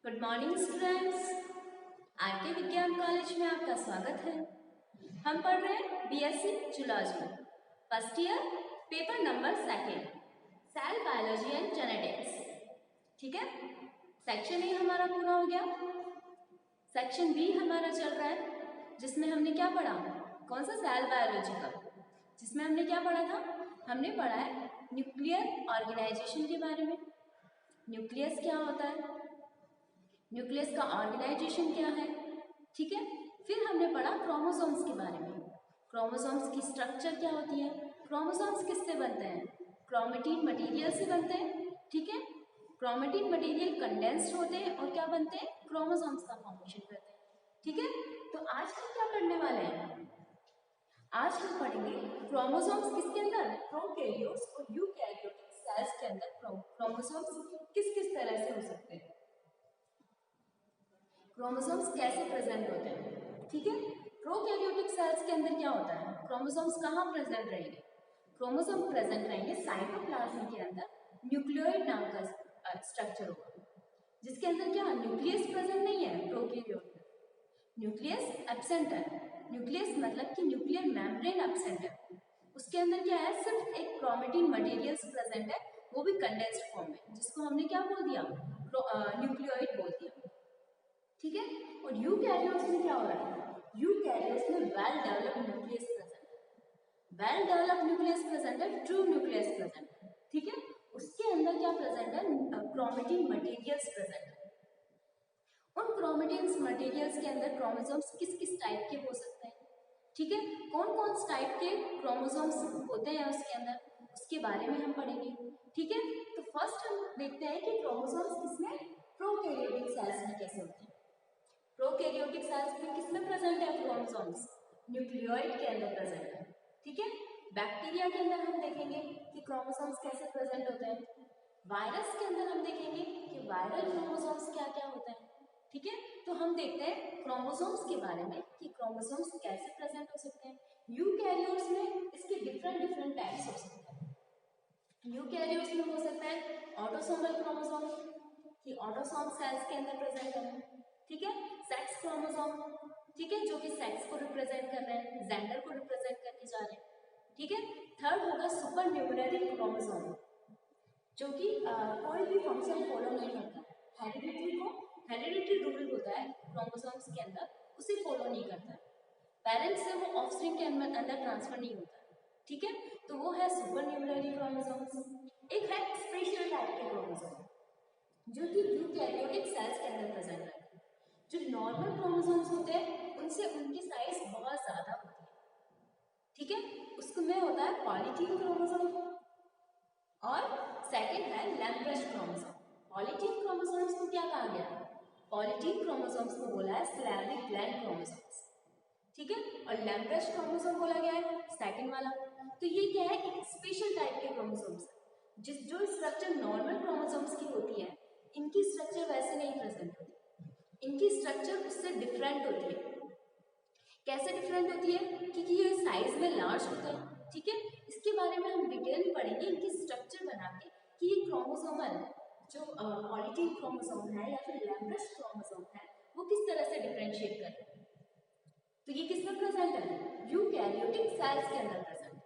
Good morning students. RK Vigyan college में आपका स्वागत है। हम पढ़ रहे हैं BSc zoology first year, paper number second, cell biology and genetics. ठीक है, सेक्शन ए हमारा पूरा हो गया। सेक्शन बी हमारा चल रहा है, जिसमें हमने क्या पढ़ा? कौन सा? सेल बायोलॉजी का। जिसमें हमने क्या पढ़ा था? हमने पढ़ा है न्यूक्लियर ऑर्गेनाइजेशन के बारे में। न्यूक्लियस क्या होता है, न्यूक्लियस का ऑर्गेनाइजेशन क्या है। ठीक है, फिर हमने पढ़ा क्रोमोसोम्स के बारे में। क्रोमोसोम्स की स्ट्रक्चर क्या होती है, क्रोमोसोम्स किससे बनते हैं? क्रोमेटिन मटेरियल से बनते हैं। ठीक है, क्रोमेटिन मटेरियल कंडेंस्ड होते हैं और क्या बनते हैं? क्रोमोसोम्स का फॉर्मेशन करते हैं। ठीक है, तो आज हम क्या पढ़ने वाले हैं? आज हम पढ़ेंगे क्रोमोसोम्स किसके अंदर? प्रोकैरियोट्स और यूकैरियोटिक सेल्स के अंदर क्रोमोसोम्स किस किस तरह से हो सकते हैं, क्रोमोसोम्स कैसे प्रेजेंट होते हैं। ठीक है, प्रोकैरियोटिक सेल्स के अंदर क्या होता है? क्रोमोसोम्स कहाँ प्रेजेंट रहेंगे? क्रोमोसोम प्रेजेंट रहेंगे साइटोप्लाज्म के अंदर। न्यूक्लियोइड नाम का स्ट्रक्चर होगा, जिसके अंदर क्या न्यूक्लियस प्रेजेंट नहीं है। प्रोकैरियोट में न्यूक्लियस एब्सेंट है। न्यूक्लियस मतलब कि न्यूक्लियर मेम्ब्रेन एब्सेंट है। उसके अंदर क्या है? सिर्फ एक क्रोमेटिन मटेरियल्स प्रेजेंट है, वो भी कंडेंस्ड फॉर्म में, जिसको हमने क्या बोल दिया? न्यूक्लियोइड बोल दिया। ठीक है, और यूकैरियोट्स में क्या हो रहा है? यूकैरियोट्स में वेल डेवलप्ड न्यूक्लियस प्रेजेंट है। वेल डेवलप्ड न्यूक्लियस प्रेजेंट है, ट्रू न्यूक्लियस प्रेजेंट है। ठीक है, उसके अंदर क्या प्रेजेंट है? क्रोमेटिन मटेरियल्स प्रेजेंट है। उन क्रोमेटिन मटेरियल्स के अंदर क्रोमोसोम्स किस किस टाइप के हो सकते हैं? ठीक है, कौन कौन से टाइप के क्रोमोसोम्स होते हैं उसके अंदर, उसके बारे में हम पढ़ेंगे। ठीक है, तो फर्स्ट हम देखते हैं कि क्रोमोसोम्स किसमें, प्रोकैरियोटिक सेल्स में कैसे होते हैं। प्रोकैरियोटिक सेल्स में किसमें प्रेजेंट है क्रोमोसोम्स? न्यूक्लियोइड के अंदर प्रेजेंट है। ठीक है, बैक्टीरिया के अंदर हम देखेंगे कि क्रोमोसोम्स कैसे प्रेजेंट होते हैं। वायरस के अंदर हम देखेंगे कि वायरल क्रोमोसोम्स क्या क्या होते हैं। ठीक है, तो हम देखते हैं क्रोमोसोम्स के बारे में कि क्रोमोसोम्स कैसे प्रेजेंट हो सकते हैं। यूकैरियोट्स में इसके डिफरेंट डिफरेंट टाइप्स हो सकते हैं। यूकैरियोट्स में हो सकता है ऑटोसोमल क्रोमोसोम, कि ऑटोसोम सेल्स के अंदर प्रेजेंट है। ठीक है, सेक्स क्रोमोसोम, ठीक है, जो कि सेक्स को रिप्रेजेंट कर रहे हैं, जेंडर को रिप्रेजेंट करके जा रहे हैं। ठीक है, थर्ड होगा सुपर न्यूमररी क्रोमोसोम, जो कि कोई भी फंक्शन फॉलो नहीं करता। हेरिडिटरी रूल होता है क्रोमोसोम्स के अंदर, उसे फॉलो नहीं करता है। पेरेंट्स से वो ऑफस्प्रिंग के अंदर ट्रांसफर नहीं होता है। ठीक है, तो वो है सुपर न्यूमररी क्रोमोसोम्स। एक है स्पेशल टाइप के क्रोमोसोम, जो कि यूकैरियोटिक सेल्स के अंदर प्रेजेंट रहते हैं। जो नॉर्मल क्रोमोसोम्स होते हैं उनसे उनकी साइज बहुत ज्यादा होती है। ठीक है, उसमें होता है पॉलीटीन क्रोमोसोम और सेकंड है लैम्ब्रेस्ट क्रोमोसोम। पॉलीटीन क्रोमोसोम्स को क्या कहा गया? पॉलीटीन क्रोमोसोम्स को बोला है सिलैबिक ग्लैंड क्रोमोसोम्स। ठीक है, और लैम्ब्रेस्ट क्रोमोसोम बोला गया है सेकंड वाला। तो ये क्या है? एक स्पेशल टाइप के क्रोमोसोम्स, जिस जो स्ट्रक्चर नॉर्मल क्रोमोसोम्स की होती है, इनकी स्ट्रक्चर वैसे नहीं प्रेजेंट होती। इनकी स्ट्रक्चर उससे डिफरेंट होती है। कैसे डिफरेंट होती है? क्योंकि ये साइज में लार्ज होते हैं। ठीक है, इसके बारे में हम डिटेल में पढ़ेंगे, इनकी स्ट्रक्चर बना के कि ये क्रोमोसोमल जो पॉलीटीन क्रोमोसोम है या फिर लैम्ब्रेस्ट क्रोमोसोम है, वो किस तरह से डिफरेंशिएट करते हैं। तो ये किसमें प्रेजेंट है? यूकैरियोटिक सेल्स के अंदर प्रेजेंट है।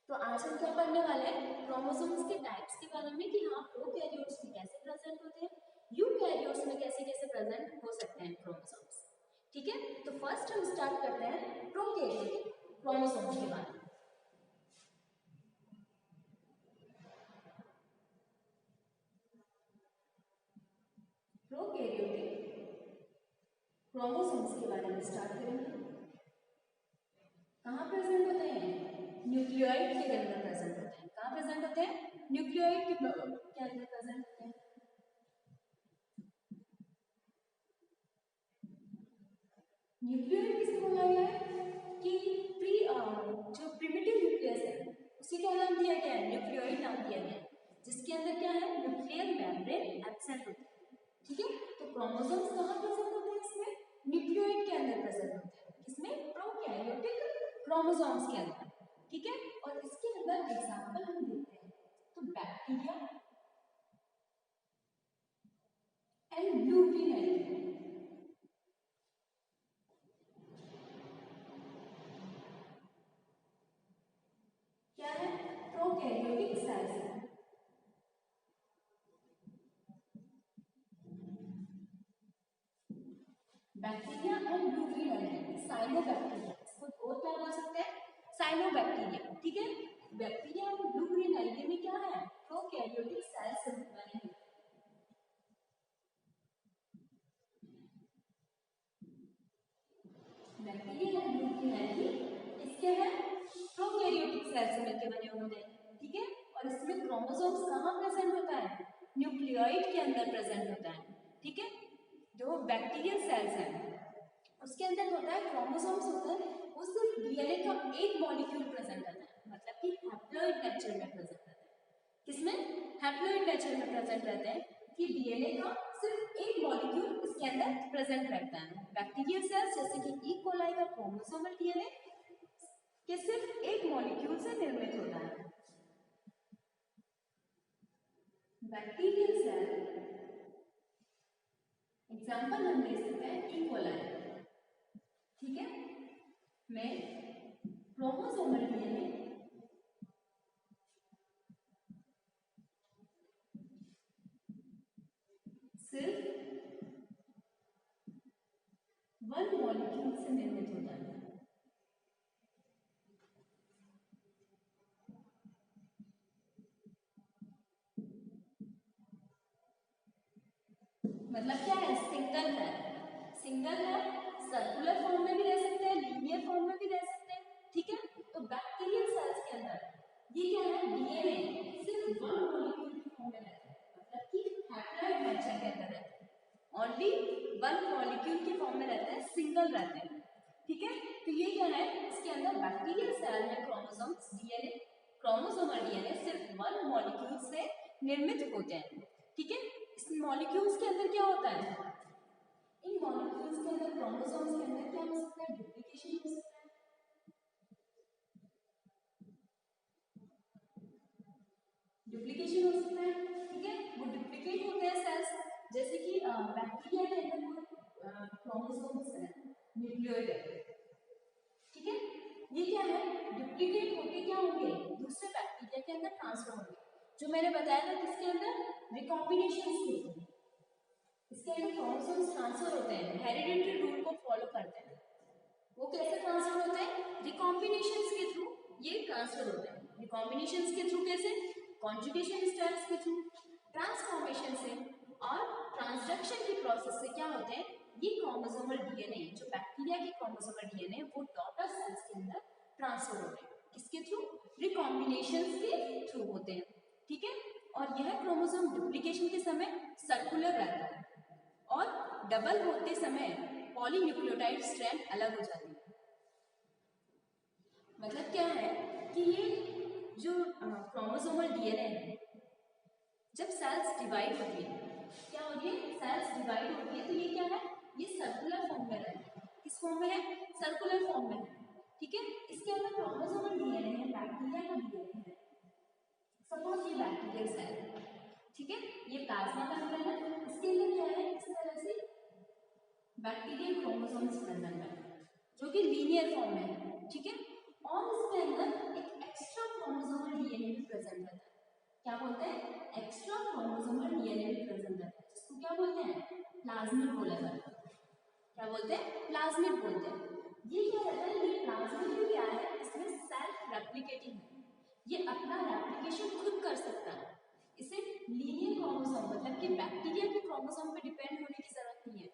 तो आज हम क्या पढ़ने वाले हैं? क्रोमोसोम्स के टाइप्स के बारे में, कि हाँ प्रोकैरियोट्स में कैसे प्रेजेंट होते हैं, यूकैरियोट्स में कैसे कैसे प्रेजेंट हो सकते हैं क्रोमोसोम्स। ठीक है, तो फर्स्ट हम स्टार्ट करते हैं प्रोकैरियोटिक क्रोमोसोम्स के बारे में। प्रोकैरियोटिक क्रोमोसोम्स के बारे में स्टार्ट करेंगे। कहाँ प्रेजेंट होते हैं? न्यूक्लियोइड के अंदर प्रेजेंट होते हैं। कहाँ प्रेजेंट होते हैं? न्यूक्लियोइड के अंदर प्रेजेंट होते हैं। न्यूक्लियोइड किसको बोला गया है? कि जो प्रिमिटिव न्यूक्लियस है उसे क्या नाम दिया गया है? न्यूक्लियोइड नाम दिया गया है, जिसके अंदर क्या है? न्यूक्लियर मेम्ब्रेन एब्सेंट होती है। ठीक है, तो क्रोमोसोम्स कहाँ प्रेजेंट होते हैं? इसमें न्यूक्लियोइड के अंदर प्रेजेंट होते हैं। किसमें? प्रोकैरियोटिक क्रोमोसोम्स के अंदर। ठीक है, और इसके अंदर एग्जांपल हम देखते हैं तो bacteria, and blue green algae. क्या है? प्रोकैरियोटिक सेल्स है। Bacteria and blue green algae, cyanobacteria, इसको और क्या बोल सकते हैं? साइनोबैक्टीरिया। ठीक है, बैक्टीरिया और ब्लू ग्रीन एल्गी में क्या है? प्रोकैरियोटिक सेल्स बने हैं। Bacteria and blue green algae इसके हैं प्रोकैरियोटिक सेल्स से मिलकर बने होते हैं। ठीक है, और इसमें क्रोमोसोम्स कहाँ प्रेजेंट होता है? न्यूक्लियोइड के अंदर प्रेजेंट होता है। ठीक है, जो बैक्टीरियल सेल्स हैं उसके अंदर होता है क्रोमोसोम्स होता है, वो सिर्फ डीएनए का एक मॉलिक्यूल प्रेजेंट रहता है, मतलब कि हैप्लॉइड नेचर में प्रेजेंट रहता है। किसमें? हैप्लॉइड नेचर में प्रेजेंट रहते हैं कि डीएनए का सिर्फ एक मॉलिक्यूल इसके अंदर प्रेजेंट रहता है। बैक्टीरियल सेल्स जैसे कि ई कोलाई का क्रोमोसोमल डीएनए के सिर्फ एक मॉलिक्यूल से निर्मित होता है। बैक्टीरियल सेल एग्जाम्पल हम ले सकते हैं ई कोलाई। ठीक है, में क्रोमोसोमल डीएनए सिर्फ वन मॉलिक्यूल से निर्मित होता है। मतलब क्या है? सिंगल है, सिंगल है, सर्कुलर फॉर्म में भी रह सकते हैं, लीनियर फॉर्म में भी रह सकते हैं। ठीक है, तो बैक्टीरियल सेल्स के अंदर ये क्या है? डीएनए सिर्फ वन मॉलिक्यूल की फॉर्म में रहता है, मतलब कि हैप्लॉइड नेचर के अंदर रहता है, ओनली वन मॉलिक्यूल की फॉर्म में रहता है, सिंगल रहते हैं। ठीक है, तो ये क्या है? इसके अंदर बैक्टीरियल सेल में क्रोमोसोम्स डीएनए, क्रोमोसोमल डीएनए सिर्फ वन मॉलिक्यूल से निर्मित होते हैं। ठीक है, इस मॉलिक्यूल्स के अंदर क्या होता है? इन मॉलिक्यूल्स के अंदर, क्रोमोसोम्स के अंदर क्या हो सकता है? डुप्लीकेशन हो सकता है। डुप्लीकेशन हो सकता है। ठीक है, वो डुप्लीकेट होते हैं सेल्स, जैसे कि बैक्टीरिया के अंदर क्रोमोसोम्स है, न्यूक्लियोइड है। ठीक है, ये क्या है? डुप्लीकेट होके क्या होंगे? दूसरे बैक्टीरिया के अंदर ट्रांसफर होंगे, जो मैंने बताया था किसके अंदर? रिकॉम्बिनेशन के थ्रू। इसके अंदर क्रोमोसोम्स ट्रांसफर होते हैं, हेरिडिटरी रूल को फॉलो करते हैं। वो कैसे ट्रांसफर होते हैं? रिकॉम्बिनेशन के थ्रू ये ट्रांसफर होते हैं। रिकॉम्बिनेशन के थ्रू कैसे? कॉन्जुगेशन स्टेप्स के थ्रू, ट्रांसफॉर्मेशन से और ट्रांसडक्शन की प्रोसेस से क्या होते हैं? ये क्रोमोसोमल डीएनए, जो बैक्टीरिया के क्रोमोसोमल डीएनए, वो डॉटर सेल्स के अंदर ट्रांसफर होते हैं। किसके थ्रू? रिकॉम्बिनेशन के थ्रू होते हैं। ठीक है, और यह क्रोमोसोम डुप्लीकेशन के समय सर्कुलर रहता है और डबल होते समय पॉलीन्यूक्लियोटाइड स्ट्रैंड अलग हो जाती है। मतलब क्या है कि ये जो क्रोमोसोमल डीएनए है, जब सेल्स डिवाइड होती है, क्या होती है? सेल्स डिवाइड होती है, तो ये क्या है? ये सर्कुलर फॉर्म में रहती है। किस फॉर्म में है? सर्कुलर फॉर्म में है। ठीक है, इसके अंदर क्रोमोसोमल डीएनए है, बैक्टीरिया का डीएनए है। सपोज ये बैक्टीरियल सेल है, ठीक है, ये प्लाज्मा मेम्ब्रेन है, इसके अंदर क्या है? इस तरह से बैक्टीरियल क्रोमोसोम्स प्रेजेंट है, जो कि लीनियर फॉर्म में है। ठीक है, और इसके अंदर एक एक्स्ट्रा क्रोमोसोमल डीएनए भी प्रेजेंट रहता है। क्या बोलते हैं? एक्स्ट्रा क्रोमोसोमल डीएनए भी प्रेजेंट रहता है, जिसको क्या बोलते हैं? प्लाज्मिड बोला जाता है। क्या बोलते हैं? प्लाज्मिड बोलते हैं। ये क्या रहता है? ये प्लाज्मिड भी क्या है? इसमें सेल्फ रेप्लिकेटिंग है, ये अपना रेप्लिकेशन खुद कर सकता है। इसे लीनियर क्रोमोसोम, मतलब कि बैक्टीरिया के क्रोमोसोम पे डिपेंड होने की जरूरत नहीं है।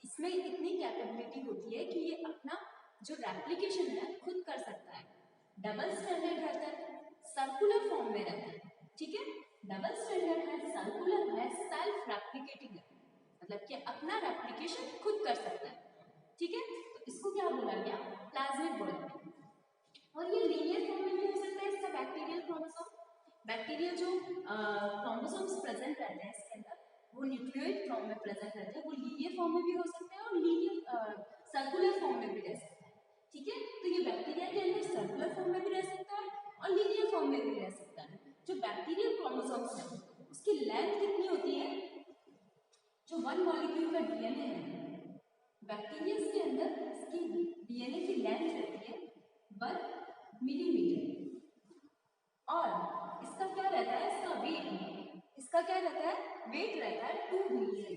इसमें इतनी कैपेबिलिटी होती है कि ये अपना जो रेप्लिकेशन है खुद कर सकता है। डबल स्टैंडर्ड रहता है, सर्कुलर फॉर्म में रहता है। ठीक है, डबल स्टैंडर्ड है, सर्कुलर है, सेल्फ रेप्लिकेटिंग है, मतलब कि अपना रेप्लिकेशन खुद कर सकता है। ठीक है, तो इसको क्या बोला गया? प्लाज्मिड बोला गया। और ये लीनियर फॉर्म में भी हो सकता है इसका बैक्टीरियल क्रोमोसोम। बैक्टीरियल जो क्रोमोसोम्स प्रेजेंट रहते हैं इसके अंदर, वो न्यूक्लियोइड फॉर्म में प्रेजेंट रहते हैं, वो लीनियर फॉर्म में भी हो सकते हैं और लीनियर सर्कुलर फॉर्म में भी रह सकते हैं। ठीक है, तो ये बैक्टीरिया के अंदर सर्कुलर फॉर्म में भी रह सकता है और लीनियर फॉर्म में भी रह सकता है। जो बैक्टीरियल क्रोमोसोम्स है उसकी लेंथ कितनी होती है? जो 1 मॉलिक्यूल का डीएनए है, बैक्टीरिया के अंदर इसकी डीएनए की लेंथ रहती है 1 मिलीमीटर और इसका क्या रहता है, इसका वेट, इसका क्या रहता है, वेट रहता है 2 बिलियन।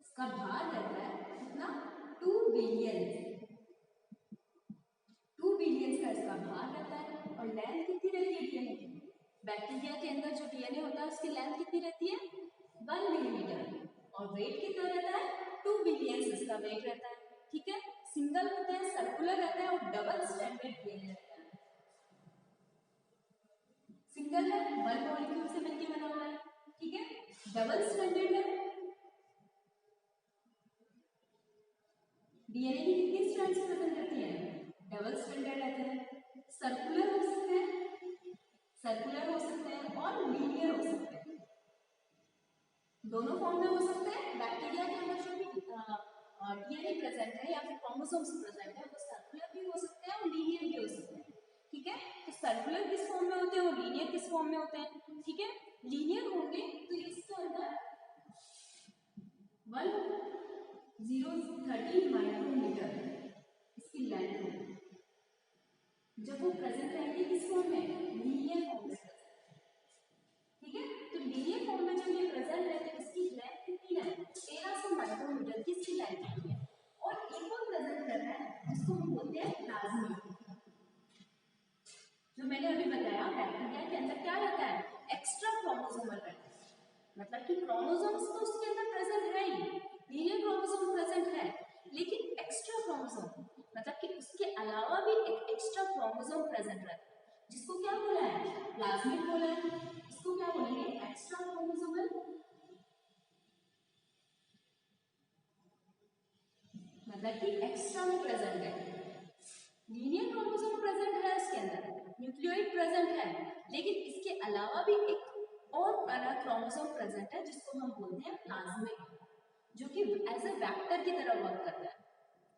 इसका भार रहता है कितना, 2 बिलियन, 2 बिलियन का इसका भार रहता है। और लेंथ कितनी रहती है डीएनए की, बैक्टीरिया के अंदर जो डीएनए होता है उसकी लेंथ कितनी रहती है, 1 मिलीमीटर और वेट कितना रहता है, 2 बिलियन इसका वेट रहता है। ठीक है, सिंगल होता है, सर्कुलर रहता है और डबल स्ट्रैंडेड डीएनए रहता है। सिंगल है, 1 मॉलिक्यूल से मिलकर बना हुआ है। ठीक है, डबल स्ट्रैंडेड है, डीएनए की कितनी स्ट्रैंड्स प्रेजेंट रहती है, डबल स्ट्रैंडेड रहते हैं। सर्कुलर हो सकते हैं, सर्कुलर हो सकते हैं और लीनियर हो सकते हैं, दोनों फॉर्म में हो सकते हैं। बैक्टीरिया के अंदर जो भी डीएनए प्रेजेंट है या फिर क्रोमोसोम्स प्रेजेंट है वो सर्कुलर भी हो सकते हैं और लीनियर भी हो सकते हैं। ठीक है, तो सर्कुलर किस फॉर्म में होते हैं और लीनियर किस फॉर्म में होते हैं। ठीक है, लीनियर होंगे तो इसके अंदर 1030 माइक्रोमीटर इसकी लेंथ होगी। जब वो प्रेजेंट रहेंगे किस फॉर्म में, लीनियर फॉर्म में। ठीक है, तो लीनियर फॉर्म में जब ये प्रेजेंट रहते हैं इसकी लेंथ कितनी है, 1300 माइक्रोमीटर की इसकी लेंथ होती है। और एक और प्रेजेंट रहता है जिसको हम बोलते हैं प्लाज्मिड। जो मैंने अभी बताया बैक्टीरिया के अंदर क्या रहता है, एक्स्ट्रा क्रोमोसोमल रहता है, मतलब कि क्रोमोसोम्स तो उसके अंदर प्रेजेंट है ही, लीनियर क्रोमोसोम प्रेजेंट है, लेकिन एक्स्ट्रा क्रोमोसोम मतलब कि उसके अलावा भी एक एक्स्ट्रा क्रोमोसोम प्रेजेंट रहता है, जिसको क्या बोला है, प्लाज्मिड बोला है। इसको क्या बोलेंगे, एक्स्ट्रा क्रोमोसोमल, मतलब कि एक्स्ट्रा में प्रेजेंट है। लीनियर क्रोमोसोम प्रेजेंट है उसके अंदर, न्यूक्लियोइड प्रेजेंट है, लेकिन इसके अलावा भी एक और बड़ा क्रोमोसोम प्रेजेंट है जिसको हम बोलते हैं प्लाज्मिड, जो कि एज ए वेक्टर की तरह वर्क करता है।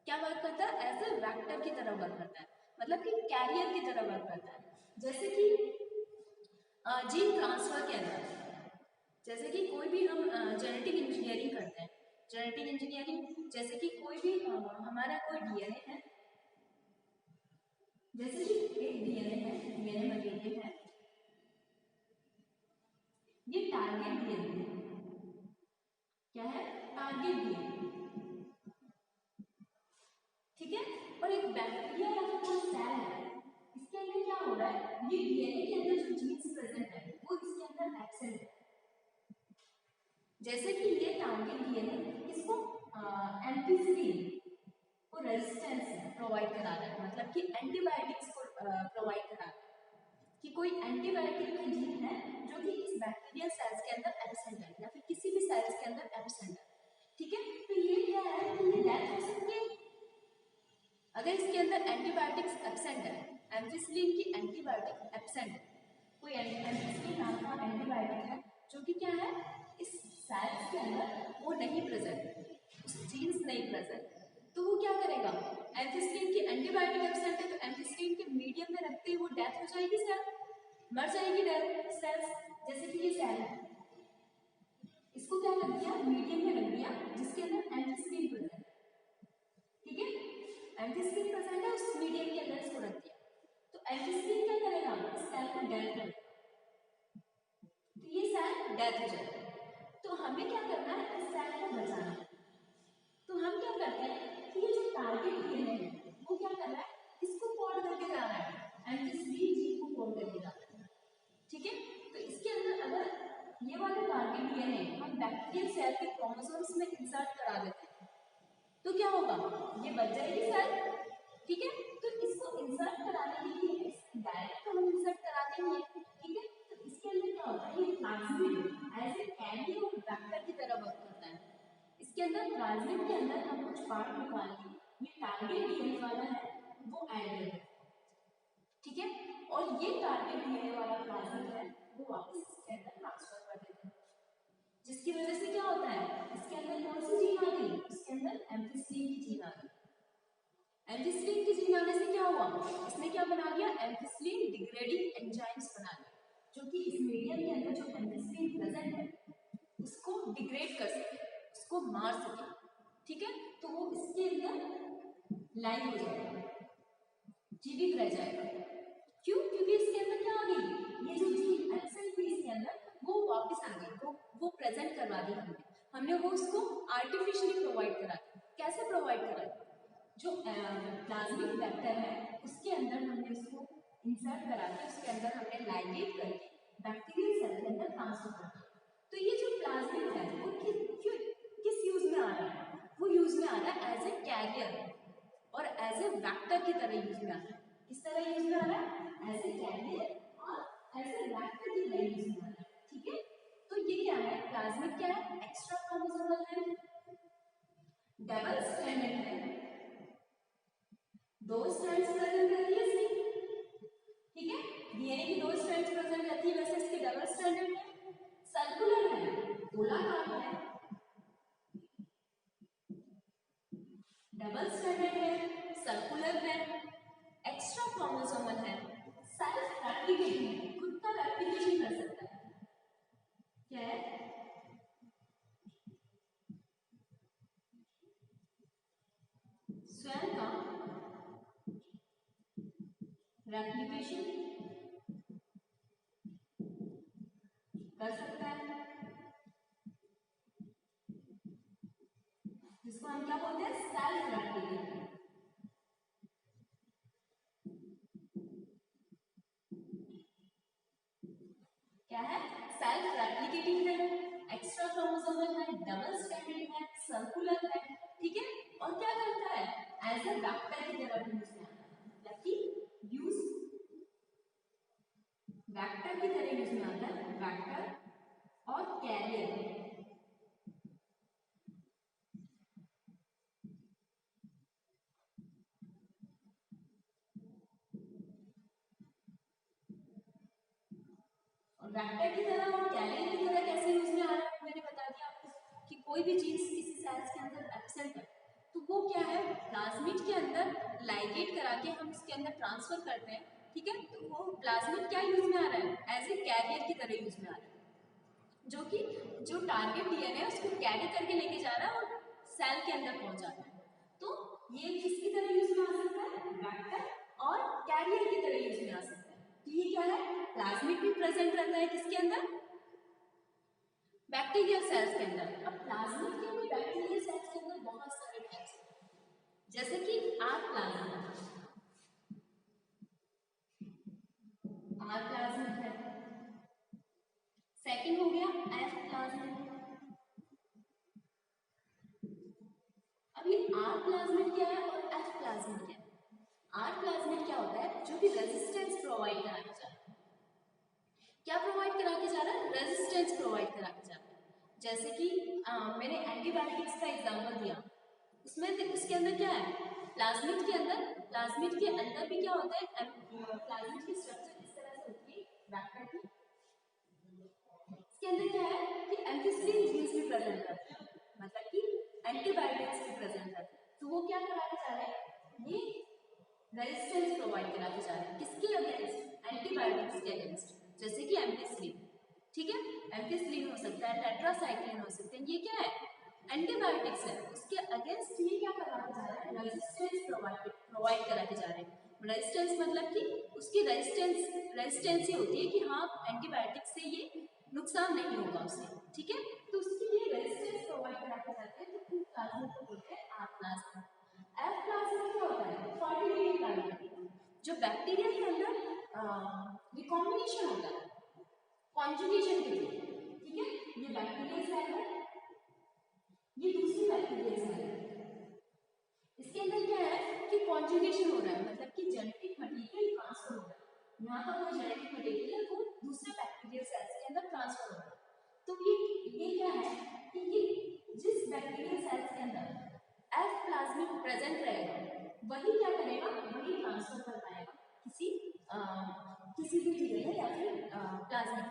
क्या वर्क करता है, एज ए वेक्टर की तरह वर्क करता है, मतलब कि कैरियर की तरह वर्क करता है। जैसे कि जीन ट्रांसफर के अंदर, जैसे कि कोई भी हम जेनेटिक इंजीनियरिंग करते हैं, जेनेटिक इंजीनियरिंग जैसे कि कोई भी हमारा कोई डीएनए है, जैसे कि एक डीएनए है, डीएनए मटेरियल है, ये टारगेट डीएनए है। क्या है, टारगेट डीएनए। ठीक है, और एक बैक्टीरिया या फिर कोई सेल है, इसके अंदर क्या हो रहा है, ये डीएनए के अंदर जो जीन्स प्रेजेंट है वो इसके अंदर एब्सेंट है। जैसे कि ये टारगेट डीएनए इसको एंटीसिन को रेजिस्टेंस प्रोवाइड करा रहा है, मतलब कि एंटीबायोटिक्स को प्रोवाइड करा रहा है, कि कोई एंटीबायोटिक की जीन है जो कि इस बैक्टीरियल सेल्स के अंदर एब्सेंट है या फिर किसी भी सेल्स के अंदर एब्सेंट है। ठीक है, तो ये क्या है कि ये डेथ हो सकती है अगर इसके अंदर एंटीबायोटिक्स एब्सेंट है, एम्फिसिलिन की एंटीबायोटिक एब्सेंट है, कोई एम्फिसिलिन नाम का एंटीबायोटिक है जो कि क्या है इस सेल्स के अंदर वो नहीं प्रेजेंट, उस जीन्स नहीं प्रेजेंट, तो वो क्या करेगा, एम्फिसिलिन की एंटीबायोटिक एब्सेंट है तो एम्फिसिलिन के मीडियम में रखते ही वो डेथ हो जाएगी, सेल मर जाएगी, डेथ सेल्स। जैसे कि ये सेल है, इसको क्या कर दिया, मीडियम में रख दिया जिसके अंदर एम्फिसिलिन प्रेजेंट है। ठीक है, एम्फिसिलिन प्रेजेंट है उस मीडियम के अंदर इसको रख दिया, तो एम्फिसिलिन क्या करेगा, इस सेल को डेथ करेगा, तो ये सेल डेथ हो जाएगा। तो हमें क्या करना है, इस सेल को बचाना है। तो हम क्या करते हैं कि ये जो टारगेट डीएनए है वो क्या कर रहा है, इसको कोड करके जा रहा है, एम्फिसिलिन जीन को कोड करके जा रहा है। ठीक है, तो इसके अंदर अगर ये वाले टारगेट डीएनए हम बैक्टीरियल सेल के क्रोमोसोम्स में इंसर्ट करा देते हैं तो क्या होगा, ये बच जाएगी सेल। ठीक है, तो इसको इंसर्ट कराने के लिए डायरेक्ट हम इंसर्ट कराते नहीं है। ठीक है, तो इसके अंदर क्या होता है, ये प्लाज्मिड एज ए कैरियर और वेक्टर की तरह वर्क करता है। इसके अंदर प्लाज्मिड के अंदर हम कुछ पार्ट निकाल के ये टारगेट डीएनए वाला है वो ऐड कर देते हैं। ठीक है, और ये टारगेट डीएनए वाला प्लाज्मिड है वो वापस इसके अंदर ट्रांसफर कर देते हैं, जिसकी वजह से क्या होता है, इसके अंदर कौन सी जीन आ गई, इसके अंदर एम्फिसिलिन की जीन आ गई। एम्फिसिलिन की जीन आने से क्या हुआ, इसने क्या बना दिया, एम्फिसिलिन डिग्रेडिंग एंजाइम्स बना दिया, जो कि इस मीडियम के अंदर जो एम्फिसिलिन प्रेजेंट है डिग्रेड कर सके, उसको मार सके, ठीक है, तो वो इसके अंदर लाइव हो जाएगा, जीवित रह जाएगा। क्यों? क्योंकि इसके अंदर क्या आ गई, ये जो जीन एब्सेंट थी इसके अंदर वो वापस आ गई, वो प्रेजेंट करवा दी हमने वो उसको आर्टिफिशियली प्रोवाइड करा दी। कैसे प्रोवाइड करा? जो प्लाज्मिक वेक्टर है उसके अंदर हमने उसको इंसर्ट करा के उसके अंदर हमने लाइगेट करके बैक्टीरियल सेल के अंदर ट्रांसफर कर दिया। तो ये जो प्लाज्मिक है वो किस यूज में आ रहा है? वो यूज में आ रहा है एज ए कैरियर और एज ए वेक्टर की तरह यूज में आ रहा है। किस तरह यूज में आ रहा है? एज ए कैरियर और एज ए वेक्टर की तरह यूज में आ रहा है, ठीक है। तो ये क्या है? प्लाज्मिड क्या है? एक्स्ट्रा क्रोमोसोमल है, डबल स्ट्रैंडेड है, 2 स्ट्रैंड्स प्रेजेंट रहती है इसकी, ठीक है, डीएनए की 2 स्ट्रैंड्स प्रेजेंट रहती है, वैसे इसकी डबल स्ट्रैंडेड है, सर्कुलर है, गोलाकार है, डबल स्ट्रैंडेड है, सर्कुलर है, एक्स्ट्रा क्रोमोसोमल है, सेल्फ रेप्लिकेटिंग है, खुद का रेप्लिकेशन कर सकता है। क्या है? स्वयं का रेप्लिकेशन कर सकता है, जिसको हम क्या बोलते हैं? Self replicating. क्या है? सेल्फ रेप्लिकेटिंग है, एक्स्ट्रा क्रोमोसोमल है, डबल स्ट्रैंडेड है, सर्कुलर है, ठीक है, और क्या करता है? एज ए वेक्टर की तरह यूज में आता है, मतलब कि यूज वेक्टर की तरह यूज में आता है, वेक्टर और कैरियर। और वेक्टर की तरह और कैरियर की तरह कैसे यूज में आ रहा है? मैंने बता दिया आपको कि कोई भी चीज किसी सेल्स के अंदर एब्सेंट है तो वो क्या है? प्लाज्मिड के अंदर लाइगेट करा के हम उसके अंदर ट्रांसफर करते हैं, ठीक है, तो वो प्लाज्मिड क्या यूज में आ रहा है? एज ए कैरियर की तरह यूज में आ रहा है, जो कि जो टारगेट डीएनए है उसको कैरी करके लेके जा रहा है और सेल के अंदर पहुंच जाता है। तो ये किसकी तरह यूज में आ सकता है? वेक्टर और कैरियर की तरह यूज में आ सकता है। तो ये क्या है? प्लाज्मिड भी प्रेजेंट रहता है किसके अंदर? बैक्टीरियल सेल्स के अंदर। अब प्लाज्मिड के भी बैक्टीरियल सेल्स के अंदर बहुत सारे टाइप्स हैं, जैसे कि आर प्लाज्मिड है, सेकंड हो गया एफ प्लाज्मिड। अब ये आर प्लाज्मिड क्या है और एफ प्लाज्मिड क्या है? आर प्लाज्मिड क्या होता है? जो भी रेजिस्टेंस प्रोवाइड करा के जा रहा है। क्या प्रोवाइड करा के जा रहा है? रेजिस्टेंस प्रोवाइड करा के जा रहा है। जैसे कि मैंने एंटीबायोटिक्स का एग्जांपल दिया, उसमें उसके अंदर क्या है? प्लाज्मिड के अंदर भी क्या होता है? प्लाज्मिड की स्ट्रक्चर इस तरह से होती है वेक्टर की। इसके अंदर क्या है कि एम्फिसिलिन जीन्स भी प्रेजेंट करते हैं, मतलब कि एंटीबायोटिक्स भी प्रेजेंट करते हैं। तो वो क्या कराने जा रहे हैं? ये रेजिस्टेंस प्रोवाइड कराने जा रहे हैं किसके अगेंस्ट? एंटीबायोटिक्स के अगेंस्ट, जैसे कि एम्फिसिलिन, ठीक है, एम्फिसिलिन हो सकता है, टेट्रासाइक्लिन हो सकते हैं, ये क्या है? एंटीबायोटिक्स है, उसके अगेंस्ट ये क्या कराने जा रहे हैं? रेजिस्टेंस प्रोवाइड कराने जा रहे हैं। रेजिस्टेंस मतलब कि उसकी रेजिस्टेंस ये होती है कि हाँ एंटीबायोटिक्स से ये नुकसान नहीं होगा उसे, ठीक है, तो उसके लिए रेजिस्टेंस प्रोवाइड कराते जाते हैं। तो प्लाज्मिड को बोलते हैं आर प्लाज्मिड। एफ प्लाज्मिड क्या होता है? फर्टिलिटी प्लाज्मिड, जो बैक्टीरिया के अंदर रिकॉम्बिनेशन होता है कॉन्जुगेशन के लिए, ठीक है, ये बैक्टीरियल सेल है, ये दूसरी बैक्टीरियल सेल है। इसके अंदर क्या है कि कॉन्जुगेशन हो रहा है, मतलब कि जेनेटिक मटेरियल ट्रांसफर हो रहा है। यहाँ का कोई जेनेटिक मटेरियल है वो दूसरे बैक्टीरियल सेल्स के अंदर ट्रांसफर हो रहा है। तो ये क्या है कि ये जिस बैक्टीरियल सेल्स के अंदर एफ प्लाज्मिड प्रेजेंट रहेगा वही क्या करेगा? वही ट्रांसफर कर पाएगा किसी भी डीएनए या फिर प्लाज्मिड।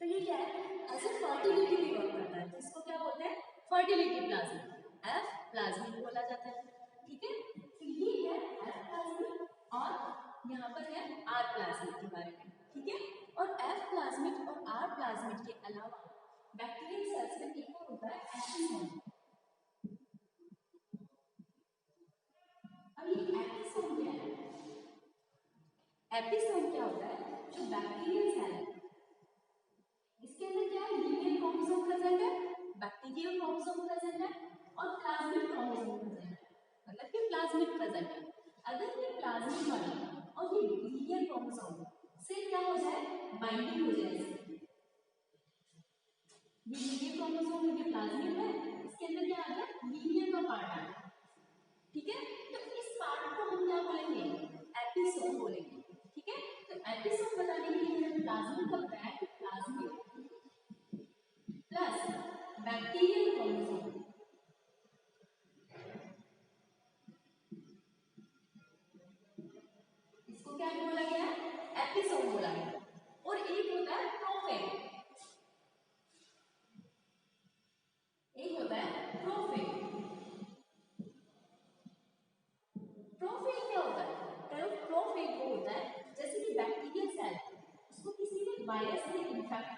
तो ये क्या है? एज ए फर्टिलिटी भी वर्क करता है, जिसको क्या बोलते हैं? फर्टिलिटी प्लाज्मिड, एफ प्लाज्मिड बोला जाता है, ठीक है। तो ये है एफ प्लाज्मिड और यहाँ पर है आर प्लाज्मिड के बारे में, ठीक है। और एफ प्लाज्मिड और आर प्लाज्मिड के अलावा बैक्टीरियल सेल्स में एक और होता है एपिसोम। अब ये एपिसोम क्या है? एपिसोम क्या होता है? जो बैक्टीरियल सेल है इसके अंदर क्या है? लीनियर क्रोमोसोम प्रेजेंट है, बैक्टीरियल क्रोमोसोम प्रेजेंट है और प्लाज्मिड क्रोमोसोम प्रेजेंट है, मतलब कि प्लाज्मिड प्रेजेंट है। अगर ये प्लाज्मिड वाला और ये लीनियर क्रोमोसोम से क्या हो जाए? बाइंडिंग हो जाए। ये लीनियर क्रोमोसोम में प्लाज्मिड है, इसके अंदर क्या आ गया? लीनियर का पार्ट आ गया, ठीक है। तो इस पार्ट को हम क्या बोलेंगे? एपिसोम बोलेंगे, ठीक है। तो एपिसोम बताने के लिए हमने प्लाज्मिड का बताया कि प्लाज्मिड प्लस बैक्टीरियल क्रोमोसोम, इसको क्या बोला गया? एपिसोम बोला गया। और एक होता है प्रोफेग, एक होता है प्रोफेग। प्रोफेग क्या होता है? प्रोफेग वो होता है जैसे कि बैक्टीरियल सेल उसको किसी ने वायरस से इन्फेक्ट,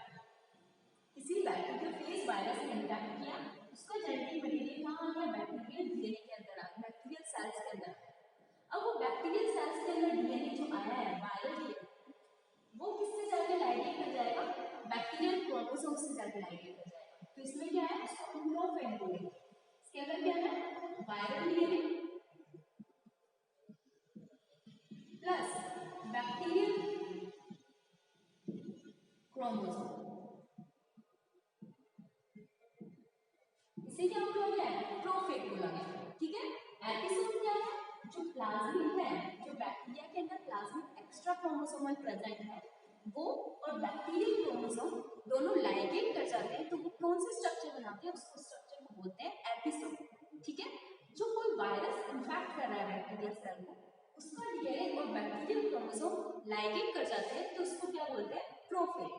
किसी बैक्टीरियोफेज वायरस से इन्फेक्ट किया, उसका जेनेटिक मटेरियल कहाँ आ गया? बैक्टीरियल डीएनए के अंदर आ गया, बैक्टीरियल सेल्स के अंदर। अब वो बैक्टीरियल सेल्स के अंदर डीएनए जो आया है वायरल डीएनए, वो किससे जाके लाइगेट कर जाएगा? बैक्टीरियल क्रोमोसोम से जाके लाइगेट कर जाएगा। तो इसमें क्या है? उसको हम प्रोफेग बोलेंगे। इसके अंदर क्या है? Viral DNA plus bacterial chromosome, इसे क्या बोला गया है? प्रोफेग बोला गया, ठीक है। एपिसोम क्या है? जो प्लाज्मिड है, जो बैक्टीरिया के अंदर प्लाज्मिड एक्स्ट्रा क्रोमोसोमल प्रेजेंट है, वो और बैक्टीरियल क्रोमोसोम दोनों लाइगेट कर जाते हैं, तो वो कौन से स्ट्रक्चर बनाते हैं? उसको स्ट्रक्चर को बोलते हैं एपिसोम, ठीक है। जो कोई वायरस इन्फेक्ट कर रहा है बैक्टीरियल सेल को, उसका डीएनए और बैक्टीरियल क्रोमोसोम लाइगेट कर जाते हैं, तो उसको क्या बोलते हैं? प्रोफेग,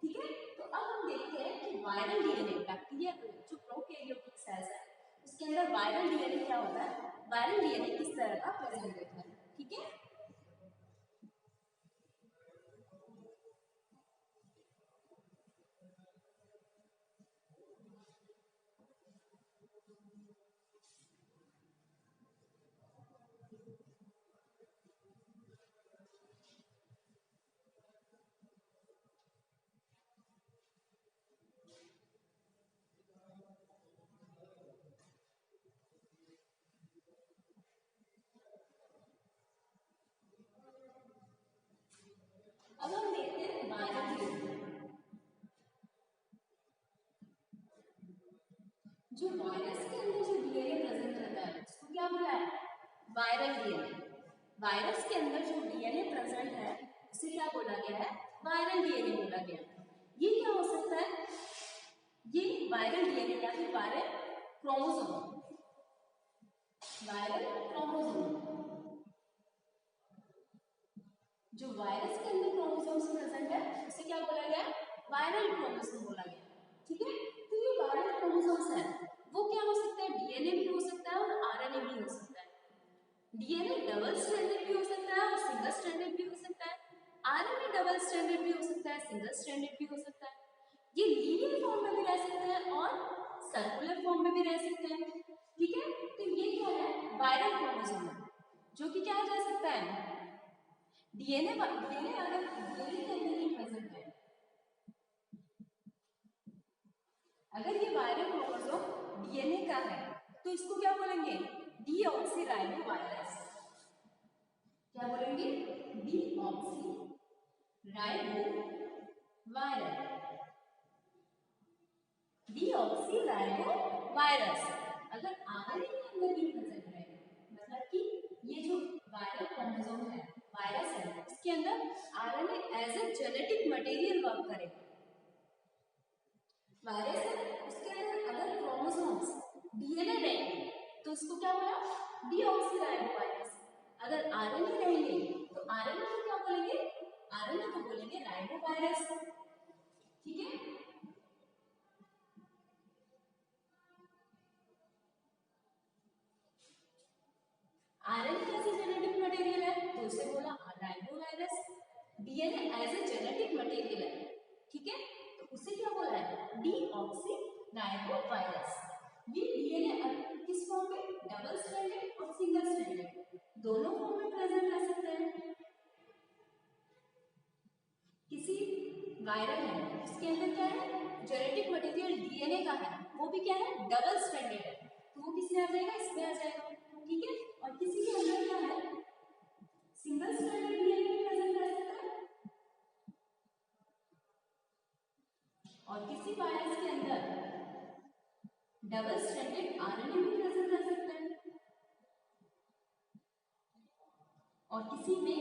ठीक है। तो अब हम देखते हैं कि वायरल डीएनए बैक्टीरिया जो प्रोकैरियोटिक सेल्स है उसके अंदर वायरल डीएनए क्या होता है? वायरल डीएनए किस तरह का प्रेजेंट होता है, ठीक है। अब हम देखते हैं वायरल डीएनए। जो वायरस के अंदर जो डीएनए प्रेजेंट रहता है उसको क्या बोला है? Viral DNA. वायरस के अंदर जो डीएनए प्रेजेंट है उसे क्या बोला गया है? वायरल डीएनए बोला गया। ये क्या हो सकता है? ये वायरल डीएनए या फिर वायरल क्रोमोसोम, वायरल क्रोमोसोम, जो वायरस के अंदर क्रोमोसोम्स प्रेजेंट है उसे क्या बोला गया? वायरल क्रोमोसोम बोला गया, ठीक है। तो ये वायरल क्रोमोसोम्स है वो क्या हो सकता है? डीएनए भी हो सकता है और आरएनए भी हो सकता है। डीएनए डबल स्ट्रैंडेड भी हो सकता है और सिंगल स्ट्रैंडेड भी हो सकता है। आरएनए डबल स्ट्रैंडेड भी हो सकता है, सिंगल स्ट्रैंडेड भी हो सकता है। ये लीनियर फॉर्म में भी रह सकते हैं और सर्कुलर फॉर्म में भी रह सकते हैं, ठीक है। तो ये क्या है? वायरल क्रोमोसोम है जो कि क्या जा सकता है? डीएनए डीएनए अगर डीएनए के अंदर ही प्रेजेंट है, अगर ये वायरल क्रोमोसोम डीएनए का है तो इसको क्या बोलेंगे? Deoxyribo virus. क्या बोलेंगे? Deoxyribo virus, deoxyribo virus. अगर आरएनए के अंदर भी प्रेजेंट है, मतलब कि ये जो वायरल क्रोमोसोम है, वायरस है, इसके अंदर RNA as a genetic material work करेगा। वायरस है उसके अंदर अगर क्रोमोसोम्स डीएनए रहेंगे तो उसको क्या बोला? Deoxyribo virus. अगर आरएनए रहेंगे तो आरएनए को क्या बोलेंगे? आरएनए को बोलेंगे राइबो वायरस, ठीक है। RNA as a genetic material है तो उसे बोला ribo virus. DNA as a genetic material है, ठीक है, तो उसे क्या बोला है? Deoxyribo ribo virus. ये डीएनए किस फॉर्म में, डबल स्ट्रैंडेड और सिंगल स्ट्रैंडेड दोनों फॉर्म में प्रेजेंट रह सकते हैं। किसी वायरल है उसके अंदर क्या है, जेनेटिक मटेरियल डीएनए का है, वो भी क्या है, डबल स्ट्रैंडेड है, तो वो किसमें आ जाएगा, इसमें आ जाएगा। ठीक है, और किसी के अंदर क्या है, सिंगल स्ट्रैंडेड डीएनए प्रेजेंट रह सकता है, और किसी वायरस के अंदर डबल स्ट्रैंडेड आरएनए भी प्रेजेंट रह सकता है, और किसी में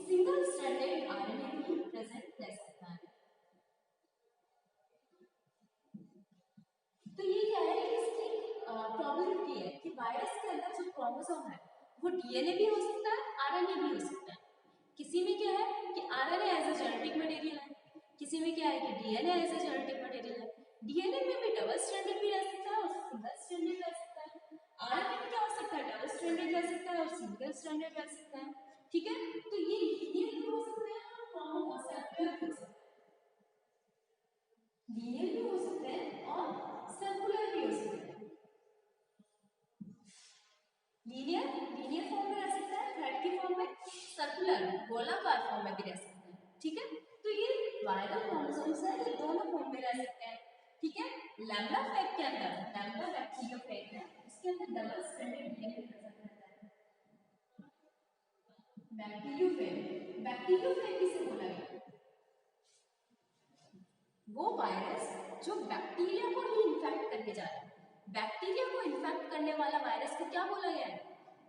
सिंगल स्ट्रैंडेड आरएनए भी प्रेजेंट रह सकता है। तो ये क्या है कि इसकी प्रॉब्लम ये है कि वायरस के अंदर जो क्रोमोसोम है वो डीएनए भी हो सकता है, आरएनए भी हो सकता है। किसी में क्या है कि RNA as a genetic material है, किसी में क्या है कि DNA as a genetic material है। डीएनए में भी डबल स्ट्रैंडेड भी रह सकता है और सिंगल स्ट्रैंडेड रह सकता है। आरएनए में क्या हो सकता है, डबल स्ट्रैंडेड रह सकता है और सिंगल स्ट्रैंडेड रह सकता है। ठीक है, तो ये लीनियर भी हो सकते हैं और सर्कुलर भी हो सकते हैं, लीनियर भी हो सकते हैं और सर्कुलर भी हो सकते हैं। लीनियर लीनियर फॉर्म में रह सकता है, थ्रेड की फॉर्म में, सर्कुलर गोलाकार फॉर्म में भी रह सकते हैं। ठीक है, तो ये वायरल क्रोमोसोम्स है, ये दोनों फॉर्म में रह सकते हैं। ठीक है, लैम्ब्डा फेग के अंदर, लैम्ब्डा बैक्टीरियोफेग है, उसके अंदर डबल स्ट्रैंडेड डीएनए प्रेजेंट रहता है। बैक्टीरियोफेग, बैक्टीरियोफेग किसे बोला गया, वो वायरस जो बैक्टीरिया को ही इन्फेक्ट करके जा रहा है। बैक्टीरिया को इन्फेक्ट करने वाला वायरस को क्या बोला गया है,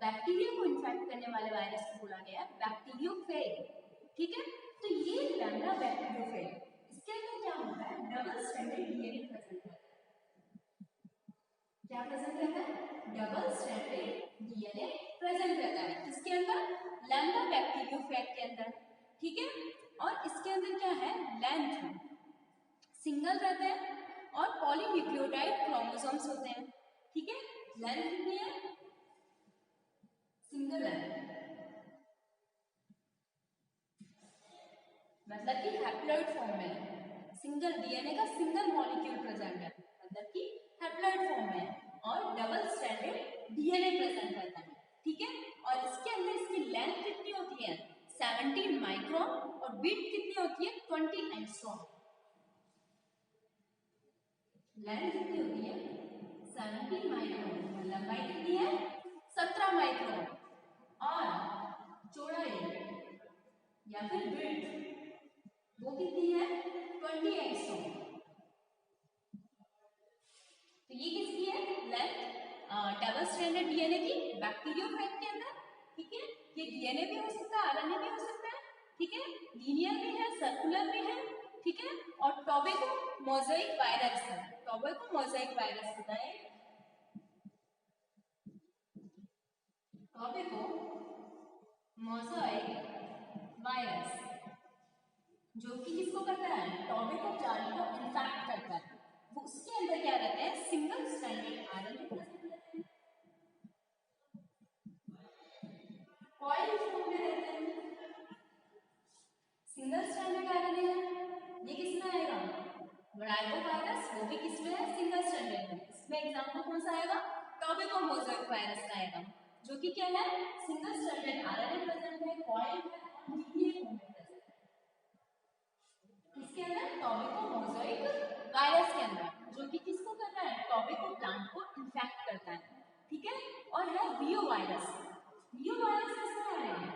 बैक्टीरिया को इन्फेक्ट करने वाले वायरस को बोला गया है बैक्टीरियोफेग। ठीक है, तो ये लैम्ब्डा बैक्टीरियोफेग, इसके अंदर क्या होता है, डबल स्ट्रैंडेड डीएनए प्रेजेंट रहता है। क्या प्रेजेंट रहता है, डबल स्ट्रैंडेड डीएनए प्रेजेंट रहता है, किसके अंदर, लैम्ब्डा बैक्टीरियोफेग के अंदर। ठीक है, और इसके अंदर क्या है, लेंथ सिंगल रहते हैं और पॉलीन्यूक्लियोटाइड क्रोमोसोम्स होते हैं। ठीक है, लेंथ कितनी है, सिंगल है, मतलब कि हैप्लॉइड फॉर्म में है, सिंगल डीएनए का सिंगल मॉलिक्यूल प्रेजेंट है, मतलब कि हैप्लॉइड फॉर्म में है, और डबल स्ट्रैंडेड डीएनए प्रेजेंट रहता है। ठीक है, और इसके अंदर इसकी लेंथ कितनी होती है, 17 माइक्रोन, और विड्थ कितनी होती है, 20 एंगस्ट्रॉम। लेंथ कितनी होती है, 17 माइक्रोन, लंबाई कितनी है, 17 माइक्रोन, और चौड़ाई या फिर विड्थ वो कितनी है, 20 एंगस्ट्रॉम। तो ये किसकी है, लेंथ डबल स्ट्रैंडेड डीएनए की, बैक्टीरियोफेग के अंदर। ठीक है, ये डीएनए भी हो सकता है, आरएनए भी हो सकता है। ठीक है, लीनियर भी है, सर्कुलर भी है। ठीक है, और टोबैको मोज़ाइक वायरस है, टोबैको मोज़ाइक वायरस होता है, टोबैको मोज़ाइक वायरस, जो कि किसको करता है, टोबैको जाली को इन्फेक्ट करता है। वो उसके अंदर क्या रहते हैं, सिंगल स्ट्रैंडेड आरएनए प्रेजेंट रहते हैं, कॉइल फॉर्म में रहते हैं, सिंगल स्ट्रैंडेड आरएनए है। ये किसमें आएगा, राइबो वायरस, वो भी किसमें है, सिंगल स्ट्रैंडेड है। इसमें एग्जांपल कौन सा आएगा, टोबैको मोज़ाइक वायरस का आएगा, जो कि क्या है, सिंगल स्ट्रैंडेड आरएनए प्रेजेंट है, कॉइल है और डीएनए फॉर्म में प्रेजेंट है। इसके अंदर टोबैको मोज़ाइक वायरस के अंदर, जो कि किसको करता है, टोबैको प्लांट को इन्फेक्ट करता है। ठीक है, और है वियो वायरस, वियो वायरस किसमें आएगा,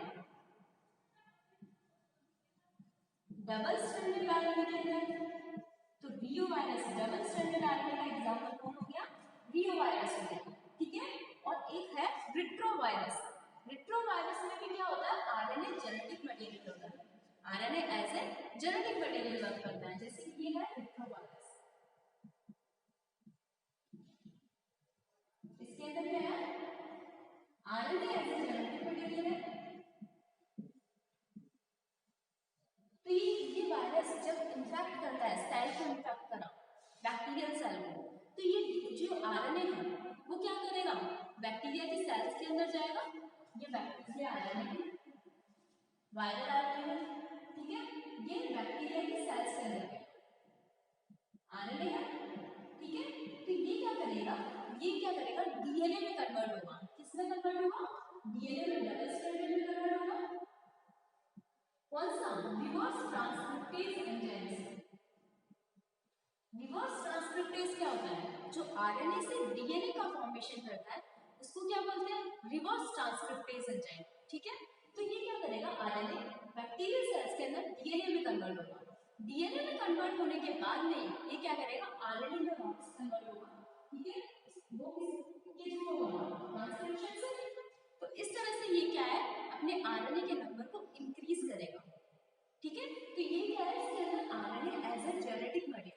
डबल स्ट्रैंडेड आरएनए के अंदर। तो वियो वायरस डबल स्ट्रैंडेड आरएनए का एग्जांपल कौन हो गया, वियो वायरस हो गया। ठीक है, और एक है रिट्रो वायरस, रिट्रो वायरस में भी क्या होता है, आरएनए जेनेटिक मटेरियल होता है, RNA as a genetic material work करता है, जैसे ये है रिट्रो वायरस। इसके अंदर क्या है, RNA as a genetic material है। तो ये वायरस जब इन्फेक्ट करता है, सेल को इन्फेक्ट करा, बैक्टीरियल सेल को, तो ये जो आरएनए है वो क्या करेगा, बैक्टीरिया की सेल्स के अंदर जाएगा, ये बैक्टीरिया आरएनए वायरल आरएनए है। ठीक है, ये बैक्टीरिया की सेल्स के अंदर आरएनए है। ठीक है, करिएगा, ये क्या करेगा, डीएनए में कन्वर्ट होगा। किसमें कन्वर्ट होगा, डीएनए में, डबल स्ट्रैंडेड में कन्वर्ट होगा। कौन सा, reverse transcriptase enzyme. Reverse transcriptase क्या होता है, जो आरएनए से डीएनए का फॉर्मेशन करता है उसको क्या बोलते हैं, रिवर्स ट्रांसक्रिप्टेज एंजाइम। ठीक है, तो ये क्या करेगा, आरएनए बैक्टीरियल सेल्स के अंदर डीएनए में कन्वर्ट होगा। डीएनए में कन्वर्ट होने के बाद में ये क्या करेगा, आरएनए में वापस कन्वर्ट होगा। ठीक है, वो किसके थ्रू होगा, ट्रांसक्रिप्शन से। तो इस तरह से ये क्या है, अपने आरएनए के नंबर को इंक्रीज करेगा। ठीक है, तो ये क्या है, इसके अंदर RNA as a genetic material.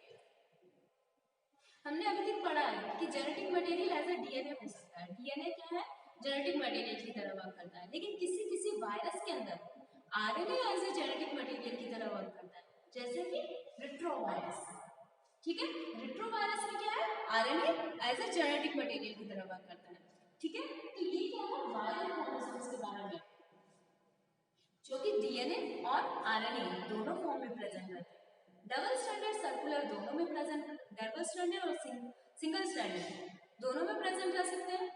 हमने अभी तक पढ़ा है कि genetic material as a DNA हो सकता है। डीएनए क्या है, जेनेटिक मटेरियल की तरह वर्क करता है, लेकिन किसी किसी वायरस के अंदर RNA as a genetic material की तरह वर्क करता है, जैसे कि रिट्रोवायरस। ठीक है, रिट्रोवायरस में क्या है, RNA as a genetic material की तरह वर्क करता है। ठीक है, तो ये क्या है, वायरल क्रोमोसोम्स के बारे में, जो कि डीएनए और आरएनए दोनों फॉर्म में प्रेजेंट रहते हैं। डबल स्ट्रैंडेड, सर्कुलर दोनों में प्रेजेंट, डबल स्ट्रैंडेड और सिंगल स्ट्रैंडेड दोनों में प्रेजेंट रह सकते हैं।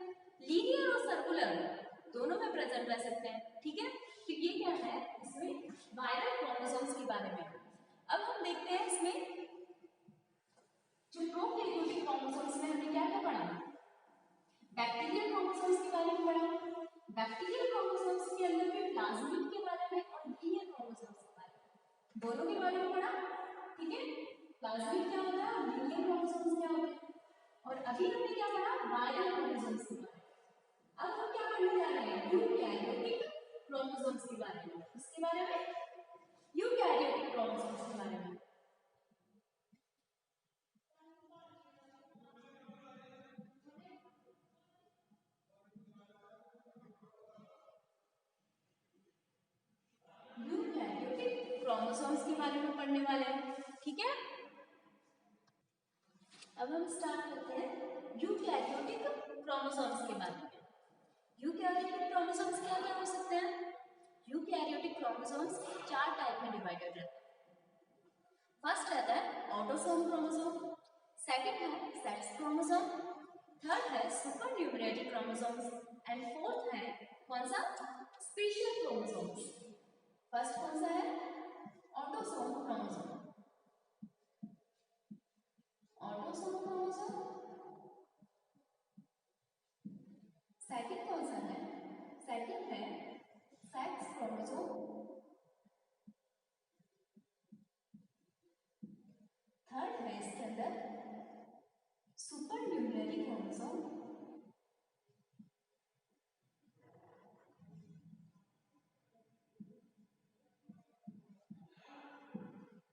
लीनियर और सर्कुलर दोनों में प्रेजेंट रह सकते हैं। ठीक है, तो ये क्या है, इसमें वायरल क्रोमोसोम्स के बारे में। अब हम देखते हैं इसमें जो प्रोकैरियोटिक क्रोमोसोम्स में हमने क्या क्या पढ़ा, बैक्टीरियल क्रोमोसोम्स के बारे में पढ़ा। बैक्टीरियल क्रोमोसोम्स के अंदर में प्लाज्मिड के बारे में और लीनियर क्रोमोसोम्स के बारे में, दोनों के बारे में पढ़ा। ठीक है, प्लाज्मिड क्या होता है, लीनियर क्रोमोसोम्स क्या होते हैं, और अभी हमने क्या पढ़ा, वायरल क्रोमोसोम्स के बारे में। अब हम क्या पढ़ने जा रहे हैं, यूकैरियोटिक क्रोमोसोम्स के बारे में। इसके बारे में, यूकैरियोटिक क्रोमोसोम्स के बारे में। यूकैरियोटिक क्रोमोसोम्स के बारे में पढ़ने वाले हैं। ठीक है, अब हम स्टार्ट करते हैं यूकैरियोटिक क्रोमोसोम्स के बारे में। यूकैरियोटिक क्रोमोसोम्स क्या क्या हो सकते हैं, यूकैरियोटिक क्रोमोसोम्स 4 टाइप में डिवाइडेड रहते हैं। फर्स्ट रहता है ऑटोसोम क्रोमोसोम, सेकंड है सेक्स क्रोमोसोम, थर्ड है सुपर न्यूमरेटिक क्रोमोसोम्स एंड फोर्थ है कौन सा, स्पेशल क्रोमोसोम्स। फर्स्ट कौन सा है, autosome chromosome. Autosome chromosome, second कौन सा है, सेकंड है सेक्स क्रोमोसोम, थर्ड है इसके अंदर सुपर न्यूमरेटिक क्रोमोसोम,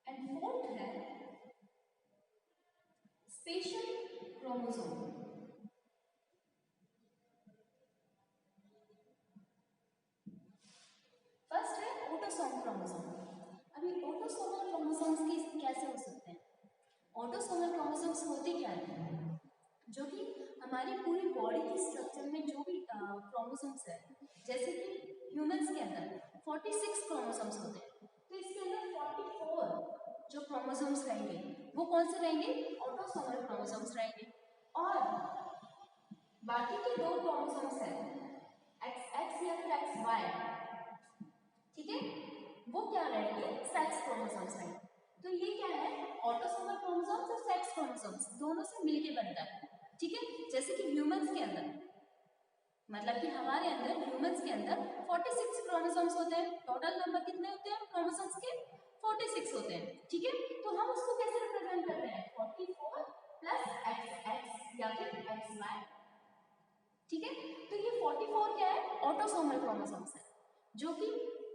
एंड फोर्थ है स्पेशल क्रोमोसोम। फर्स्ट है ऑटोसोम क्रोमोसोम। अभी ऑटोसोमल क्रोमोसोम्स की कैसे हो सकते हैं, ऑटोसोमल क्रोमोसोम्स होते क्या है, जो कि हमारी पूरी बॉडी की स्ट्रक्चर में जो भी क्रोमोसोम्स है, जैसे कि ह्यूमंस के अंदर 46 क्रोमोसोम्स होते हैं, तो इसके अंदर 44 जो क्रोमोसोम्स रहेंगे वो कौन से रहेंगे, ऑटोसोमल क्रोमोसोम्स रहेंगे। और बाकी के 2 क्रोमोसोम्स हैं XX या फिर XY, ठीक है, वो क्या रहेंगे, सेक्स क्रोमोसोम्स रहेंगे। तो ये क्या है, ऑटोसोमल क्रोमोसोम्स और सेक्स क्रोमोसोम्स दोनों से मिलके बनता है। ठीक है, जैसे कि ह्यूमंस के अंदर, मतलब कि हमारे अंदर ह्यूमंस के अंदर 46 क्रोमोसोम्स होते हैं। टोटल नंबर कितने होते हैं क्रोमोसोम्स के, 46 होते हैं। ठीक है, तो हम उसको कैसे रिप्रेजेंट करते हैं, 44 प्लस XX या फिर XY। ठीक है, तो ये 44 क्या है, ऑटोसोमल क्रोमोसोम्स है, जो कि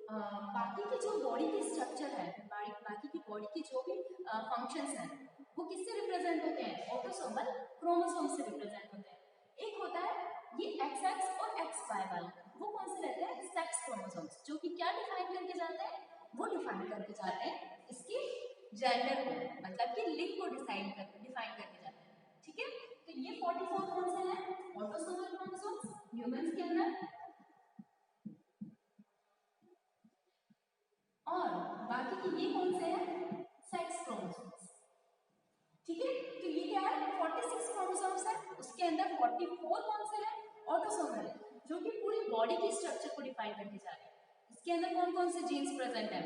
बाकी की जो बॉडी की स्ट्रक्चर है, बाकी की बॉडी की जो भी फंक्शंस हैं वो किससे रिप्रेजेंट होते हैं, ऑटोसोमल क्रोमोसोम से रिप्रेजेंट होते हैं। एक होता है ये XX और XY वाला, वो कौन से रहते हैं, सेक्स क्रोमोसोम्स, जो कि क्या डिफाइन करके जाते हैं, वो डिफाइन करके जाते हैं इसकी जेंडर को, मतलब कि लिंग को डिफाइन करके जाते हैं। ठीक है, तो ये 44 कौन से हैं, ऑटोसोमल क्रोमोसोम्स ह्यूमंस के अंदर, और बाकी के ये कौन से हैं, सेक्स क्रोमोसोम्स। ठीक है, तो ये क्या है, 46 क्रोमोसोम्स है, उसके अंदर 44 कौन से है, ऑटोसोमल है, जो कि पूरी बॉडी की स्ट्रक्चर को डिफाइन करके जा रहे हैं। इसके अंदर कौन कौन से जीन्स प्रेजेंट है,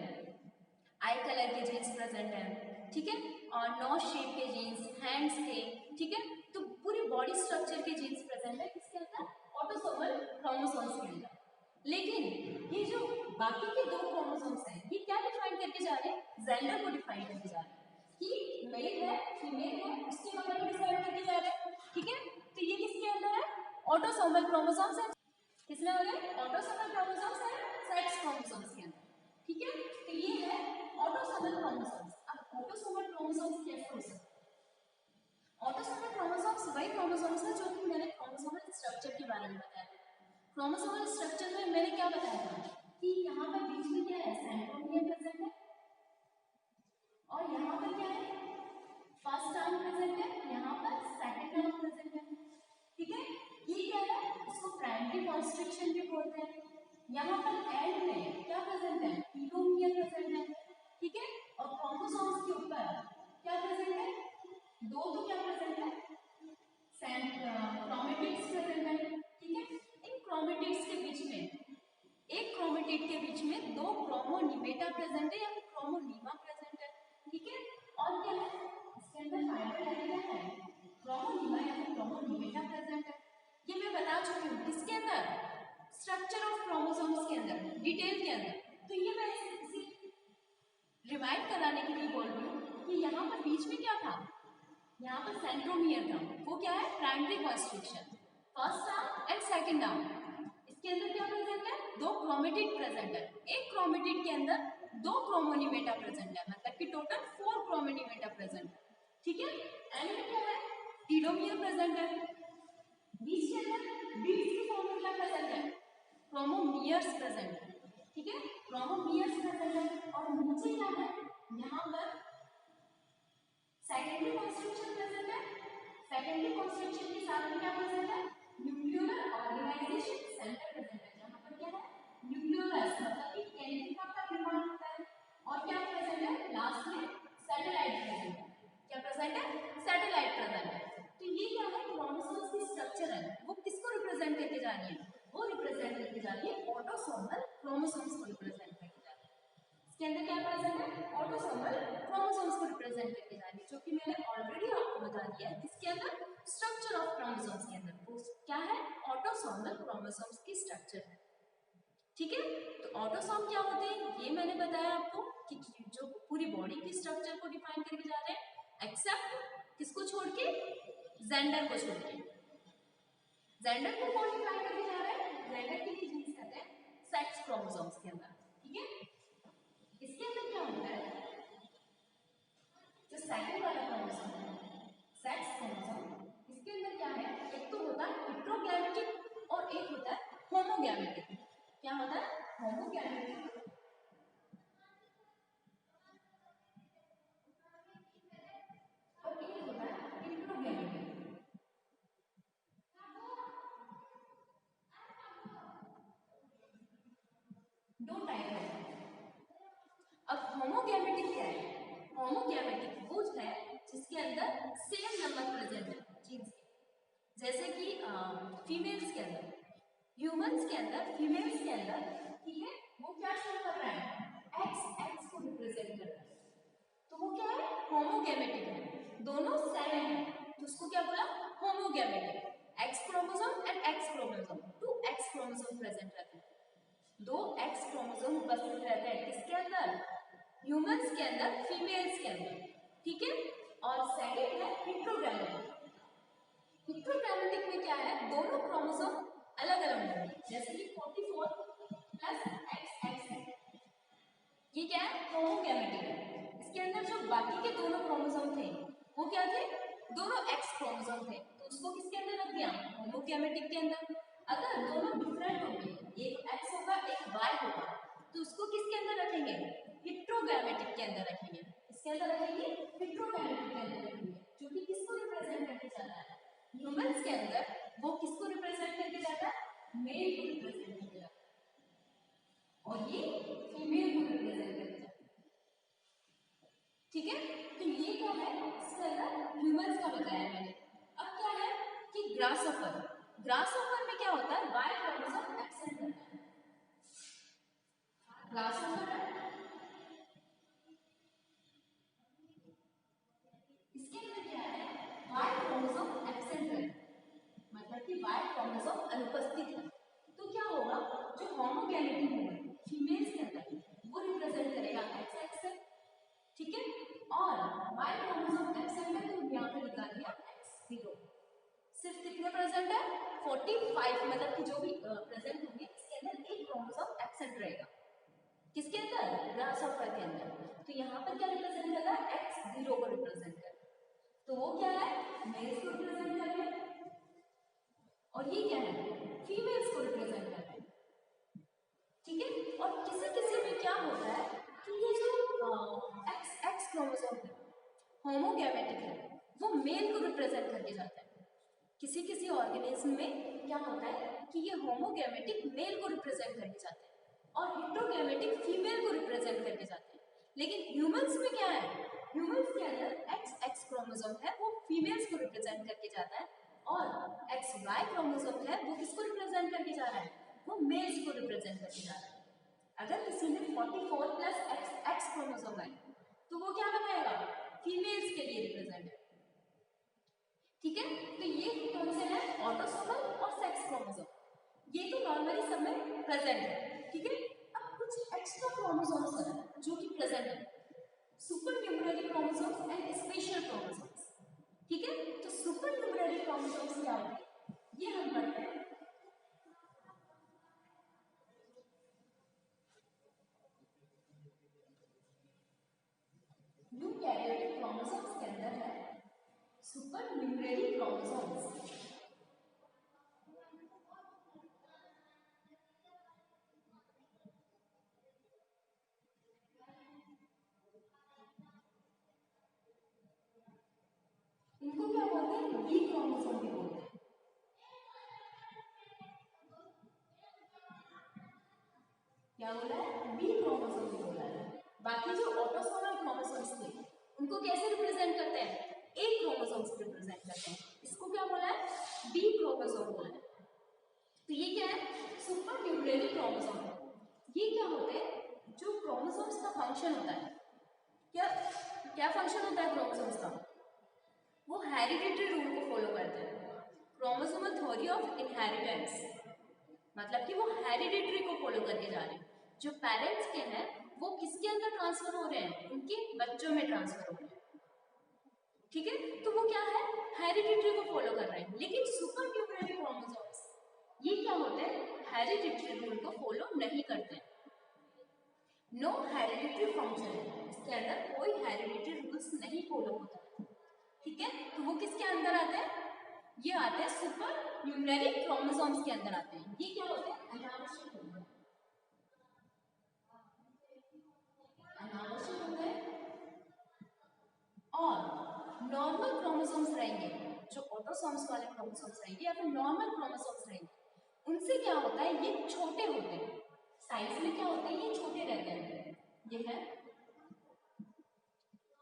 आई कलर के जीन्स प्रेजेंट है, ठीक है, और नोज शेप के जीन्स, हैंड्स के, ठीक है, तो पूरी बॉडी स्ट्रक्चर के जीन्स प्रेजेंट है किसके अंदर, ऑटोसोमल क्रोमोसोम्स के अंदर। लेकिन ये जो बाकी के दो क्रोमोसोम्स हैं ये क्या डिफाइन करके जा रहे हैं, जेंडर को डिफाइन करके जा रहे हैं कि मेल है फीमेल है उसके बारे में डिफाइन करके जा रहे हैं, ठीक है। तो ये किसके अंदर है, ऑटोसोमल क्रोमोसोम्स है, किसमें हो गए, ऑटोसोमल क्रोमोसोम्स है सेक्स क्रोमोसोम्स के अंदर, ठीक है। तो ये है ऑटोसोमल क्रोमोसोम्स। अब ऑटोसोमल क्रोमोसोम्स कैसे हो सकते हैं, ऑटोसोमल क्रोमोसोम्स वही क्रोमोसोम्स है जो कि मैंने क्रोमोसोमल स्ट्रक्चर के बारे में बताया। क्रोमोसोमल स्ट्रक्चर में मैंने क्या बताया था कि यहाँ पर बीच में क्या है, सेंट्रोमियर प्रेजेंट है, और यहाँ पर क्या है, फर्स्ट टर्म प्रेजेंट है, यहाँ पर सेकंड टर्म प्रेजेंट है, ठीक है। ये क्या है, इसको प्राइमरी कॉन्स्ट्रिक्शन भी बोलते हैं। यहाँ पर एंड में क्या प्रेजेंट है, टीलोमियर प्रेजेंट है, ठीक है। और क्रोमोसोम्स के ऊपर क्या प्रेजेंट है, दो तो क्या प्रेजेंट है, क्रोमेटिड्स प्रेजेंट है, ठीक है। इन क्रोमेटिड्स के बीच में, एक क्रोमेटिड के बीच में दो क्रोमोनिमेटा प्रेजेंट है या फिर क्रोमोनीमा प्रेजेंट है, ठीक है। और क्या है, इसके अंदर फाइबर क्या है, क्रोमोनीमा या फिर क्रोमोनिमेटा प्रेजेंट है। ये मैं बता चुकी हूँ किसके अंदर, स्ट्रक्चर ऑफ क्रोमोसोम्स के अंदर, डिटेल के अंदर। तो ये मैं इसे रिमाइंड कराने के लिए बोल रही हूँ कि यहाँ पर बीच में क्या था, यहाँ पर सेंट्रोमियर था, वो क्या है, primary constriction, first term and second term. इसके अंदर क्या प्रेजेंट है, दो क्रोमेटिड प्रेजेंट है, एक क्रोमेटिड के अंदर दो क्रोमोनिमेटा प्रेजेंट है, मतलब कि टोटल 4 क्रोमोनिमेटा प्रेजेंट है, ठीक है। एंड में क्या है, टीलोमियर प्रेजेंट है, बीच के अंदर बीड्स की फॉर्म में क्या प्रेजेंट है, क्रोमोमियर्स प्रेजेंट है, ठीक है, क्रोमोमियर्स प्रेजेंट है। और नीचे क्या है, यहाँ पर सेकेंडरी कॉन्स्ट्रक्शन प्रेजेंट है, सेकेंडरी कॉन्स्ट्रक्शन के साथ में क्या प्रेजेंट है, न्यूक्लियर ऑर्गेनाइजेशन सेंटर प्रेजेंट है, जहाँ पर क्या है, न्यूक्लियोलस मतलब कि केंद्रिका का निर्माण होता है। और क्या प्रेजेंट है, लास्ट में सैटेलाइट प्रेजेंट है, क्या प्रेजेंट है, सैटेलाइट प्रेजेंट है। तो ये क्या है, क्रोमोसोम्स की स्ट्रक्चर है, वो किसको रिप्रेजेंट करके जा रही है, वो रिप्रेजेंट करके जा रही है ऑटोसोमल क्रोमोसोम्स को रिप्रेजेंट करके जा रही है। इसके अंदर क्या प्रेजेंट है, ऑटोसोमल क्रोमोसोम्स को रिप्रेजेंट करके जा रही है, जो कि मैंने ऑलरेडी आपको बता दिया है। इसके अंदर स्ट्रक्चर ऑफ क्रोमोसोम्स के अंदर वो क्या है, ऑटोसोमल क्रोमोसोम्स की स्ट्रक्चर है, ठीक है। तो ऑटोसोम क्या होते हैं ये मैंने बताया आपको कि जो पूरी बॉडी की स्ट्रक्चर को डिफाइन करके जा रहे हैं, एक्सेप्ट किसको छोड़ के, जेंडर को छोड़ के। जेंडर को कौन डिफाइन करके जा रहा है, जेंडर के लिए जीन्स कहते हैं सेक्स क्रोमोसोम्स के अंदर, ठीक है। इसके अंदर क्या होता है, जो सेकंड वाला क्रोमोसोम है, सेक्स क्रोमोसोम, इसके अंदर क्या है, एक तो होता है हेटेरोगैमेटिक और एक होता है होमोगैमेटिक। क्या होता है, होमोगैमेटिक और एक होता है हेटेरोगैमेटिक। दो टाइप है। अब होमोगैमेटिक क्या है, होमोगैमेटिक वो है जिसके अंदर सेम नंबर प्रेजेंट है जीन्स के, जैसे कि फीमेल्स के अंदर, ह्यूमंस के अंदर, फीमेल्स के अंदर, ठीक है, वो क्या शो कर रहा है, एक्स एक्स को रिप्रेजेंट कर रहा है, तो वो क्या है, होमोगैमेटिक है, दोनों सेम है, तो उसको क्या बोला, homogametic. X chromosome and X chromosome, two X chromosome present रहते हैं, दो एक्स क्रोमोसोम उपस्थित रहते हैं किसके अंदर, ह्यूमंस के अंदर, फीमेल्स के अंदर, ठीक है। और सेकंड है हेटेरोगैमेटिक। हेटेरोगैमेटिक में क्या है, दोनों क्रोमोसोम अलग अलग होंगे, जैसे कि 44 प्लस एक्स एक्स है, ये क्या है, होमोगैमेटिक है। इसके अंदर जो बाकी के दोनों क्रोमोसोम थे वो क्या थे, दोनों एक्स क्रोमोसोम थे, तो उसको किसके अंदर रख दिया, होमोगैमेटिक के अंदर। अगर दोनों डिफरेंट होंगे, एक एक्स होगा एक वाई होगा, तो उसको किसके अंदर रखेंगे, हेटेरोगैमेटिक के अंदर रखेंगे, इसके अंदर रखेंगे, हेटेरोगैमेटिक के अंदर रखेंगे, जो कि किसको रिप्रेजेंट करके जाता है, ह्यूमंस के अंदर वो किसको रिप्रेजेंट करके जाता है, मेल को रिप्रेजेंट करके जाता है, और ये फीमेल को रिप्रेजेंट करके जाता है, ठीक है। तो ये क्या है, इसके अंदर ह्यूमंस का बताया मैंने। अब क्या है कि ग्रासहोफर, ग्रासहोफर में क्या होता है, वाई क्रोमोसोम एब्सेंट रहता है। ग्रासहोफर इसके अंदर क्या है, वाई क्रोमोसोम एब्सेंट है, मतलब कि वाई क्रोमोसोम अनुपस्थित है। तो क्या होगा, जो होमोगैमेटी होगा फीमेल्स के अंदर वो रिप्रेजेंट करेगा एक्स एक्सेल, ठीक है, और वाई क्रोमोसोम एब्सेंट है तो यहाँ पे निकाल दिया x0। सिर्फ कितने प्रेजेंट है, 45, मतलब कि जो भी प्रेजेंट होंगे इसके अंदर एक क्रोमोसोम एब्सेंट रहेगा। किसके अंदर, ग्रासहोफर के अंदर। तो यहाँ पर क्या रिप्रेजेंट कर रहा है, x0 को रिप्रेजेंट कर रहा है। तो वो क्या है, मेल्स को रिप्रेजेंट कर रहे हैं, और ये क्या है, फीमेल्स को रिप्रेजेंट कर रहे हैं, ठीक है। और किसी किसी में क्या होता है कि ये जो एक्स क्रोमोसोम है, होमोगैमेटिक है, वो मेल को रिप्रेजेंट करके जाता है। किसी किसी ऑर्गेनिज्म में क्या होता है कि ये होमोगैमेटिक मेल को रिप्रेजेंट करके जाते हैं और हेटेरोगैमेटिक फीमेल को रिप्रेजेंट करके जाते हैं। लेकिन ह्यूमंस में क्या है, ह्यूमंस के अंदर एक्स क्रोमोसोम है वो फीमेल्स को रिप्रेजेंट करके जाता है, और एक्स वाई क्रोमोसोम है वो किसको रिप्रेजेंट करके जा रहा है, वो मेल्स को रिप्रेजेंट करके जा रहा है। अगर किसी में 44 प्लस एक्स क्रोमोसोम है तो वो क्या बताएगा, फीमेल्स के लिए रिप्रेजेंट है, ठीक है। तो ये कौन से हैं, ऑटोसोमल और सेक्स क्रोमोसोम, ये तो नॉर्मली सब में प्रेजेंट है, ठीक है। अब कुछ एक्स्ट्रा क्रोमोसोम्स हैं जो कि प्रेजेंट है, super numerary chromosomes and special chromosomes, ठीक है। तो सुपर न्यूमररी क्रोमोसोम्स क्या होते हैं, ये हम पढ़ते हैं। यूकैरियोटिक क्रोमोसोम्स के अंदर है सुपर न्यूमररी क्रोमोसोम्स। इनको क्या बोलते हैं, बी क्रोमोसोम भी बोलते हैं। क्या बोला है, बी क्रोमोसोम भी बोला है। बाकी जो ऑटोसोमल क्रोमोसोम्स थे उनको कैसे रिप्रेजेंट करते हैं, ए क्रोमोसोम से रिप्रेजेंट करते हैं, इसको क्या बोला है, बी क्रोमोसोम बोला है। तो ये क्या है, सुपर न्यूक्लियर क्रोमोसोम। ये क्या होते हैं, जो क्रोमोसोम्स का फंक्शन होता है, क्या क्या फंक्शन होता है क्रोमोसोम्स का, वो हेरिडिटरी रूल को फॉलो करते हैं, क्रोमोसोमल थ्योरी ऑफ इनहेरिटेंस, मतलब कि वो हेरिडिटरी को फॉलो करके जा रहे हैं। जो पेरेंट्स के हैं वो किसके अंदर ट्रांसफर हो रहे हैं, उनके बच्चों में ट्रांसफर हो रहे हैं, ठीक है। तो वो क्या है, हेरिडिटरी को फॉलो कर रहे हैं। लेकिन सुपर न्यूक्लियर क्रोमोसोम्स ये क्या होते हैं, हेरिडिटरी रूल को फॉलो नहीं करते हैं, नो हेरिडिटरी फंक्शन, इसके अंदर कोई हेरिडिटरी रूल्स नहीं फॉलो होता है, ठीक है। तो वो किसके अंदर आते हैं, ये आते हैं सुपर न्यूक्लियर क्रोमोसोम्स के अंदर आते हैं। ये क्या होते हैं, अनावश्यक होते हैं, अनावश्यक होते हैं। और नॉर्मल क्रोमोसोम्स रहेंगे, जो ऑटोसोम्स वाले क्रोमोसोम्स रहेंगे या फिर नॉर्मल क्रोमोसोम्स रहेंगे, उनसे क्या होता है, ये छोटे होते हैं, साइज में क्या होते हैं, ये छोटे रहते हैं। ये है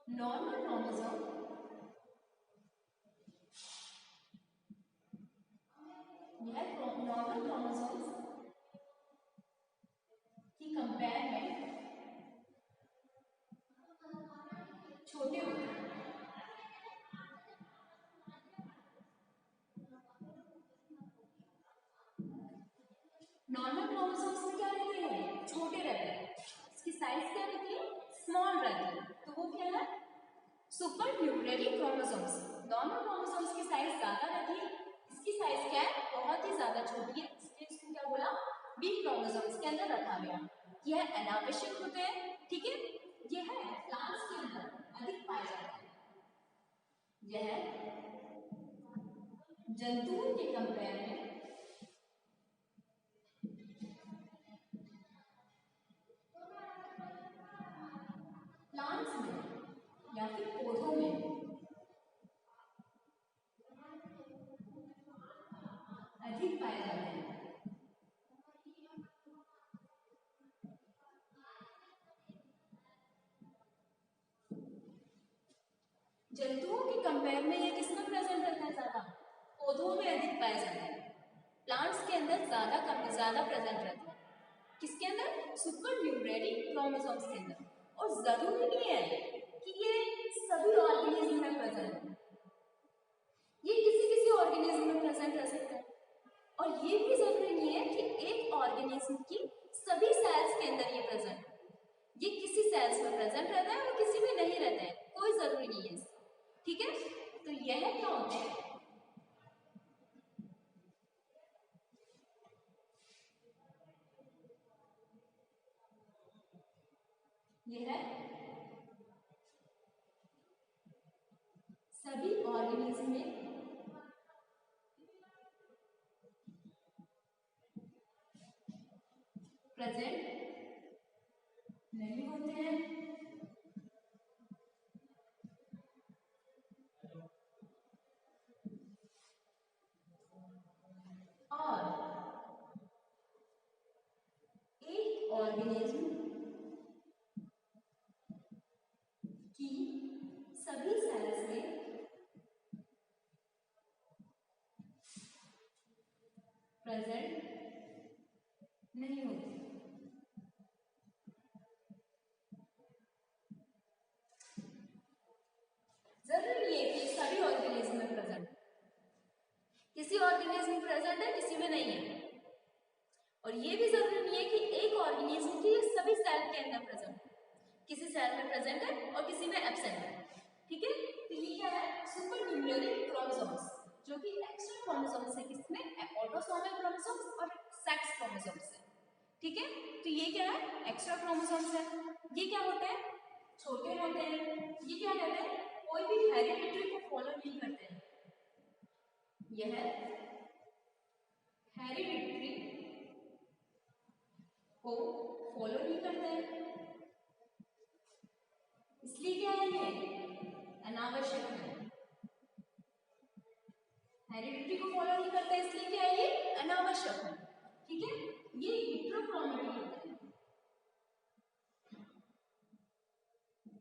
नॉर्मल क्रोमोसोम, ये है नॉर्मल क्रोमोसोम्स की कंपेयर में छोटे होते हैं। नॉर्मल क्रोमोसोम्स में क्या रहते हैं, छोटे रहते हैं, इसकी साइज क्या रहती है, स्मॉल रहती है, तो वो क्या है, super nuclear chromosomes. Normal chromosomes की साइज ज्यादा रहती है, इसकी साइज क्या है, बहुत ही ज्यादा छोटी है, इसलिए इसको क्या बोला, बी क्रोमोसोम्स के अंदर रखा गया। यह अनावश्यक होते हैं, ठीक है। यह प्लांट्स के अंदर अधिक पाए जाते हैं, यह जंतुओं के कंपेयर में प्लांट्स में या फिर पौधों में अधिक पाए जाते हैं। जंतुओं के कंपेयर में ये किसमें प्रेजेंट रहता है ज्यादा, पौधों में अधिक पाए जाते हैं, प्लांट्स के अंदर ज्यादा प्रेजेंट रहते हैं। किसके अंदर? सुपर न्यूमेरिक क्रोमोसोम्स के अंदर। और जरूरी नहीं है कि ये सभी ऑर्गेनिज्म में प्रेजेंट हो, ये किसी किसी ऑर्गेनिज्म में प्रेजेंट रह सकता है। और ये भी जरूरी नहीं है कि एक ऑर्गेनिज्म की सभी सेल्स के अंदर ये प्रेजेंट हो, ये किसी सेल्स में प्रेजेंट रहता है और किसी में नहीं रहता है, कोई जरूरी नहीं है इसका। ठीक है, तो यह क्या होता है? यह है सभी ऑर्गेनिज्म में प्रेजेंट नहीं होते हैं और एक ऑर्गेनिज्म की सभी सेल्स में प्रेजेंट नहीं होते। जरूरी नहीं है कि सभी ऑर्गेनिज्म में प्रेजेंट, किसी ऑर्गेनिज्म में प्रेजेंट है किसी में नहीं है। और ये भी जरूरी नहीं है कि एक ऑर्गेनिज्म की सभी सेल के अंदर प्रेजेंट है, किसी सेल में प्रेजेंट है और किसी में एब्सेंट है। ठीक है, तो ये क्या है? सुपर न्यूमेरिक क्रोमोसोम्स, जो कि एक्स्ट्रा क्रोमोसोम्स है, किसमें? ऑटोसोमल क्रोमोसोम्स और सेक्स क्रोमोसोम्स है। ठीक है, तो ये क्या है? एक्स्ट्रा क्रोमोसोम्स है। ये क्या होते हैं? छोटे होते हैं। ये क्या कहते हैं? कोई भी हेरिडिटी को फॉलो नहीं करते हैं। यह हेरिडिटी को फॉलो नहीं करते हैं, इसलिए क्या है? ये अनावश्यक है। हेरिडिटी को फॉलो नहीं करते इसलिए क्या है? ये अनावश्यक है। ठीक है, ये हेट्रोक्रोमेटिक होते हैं।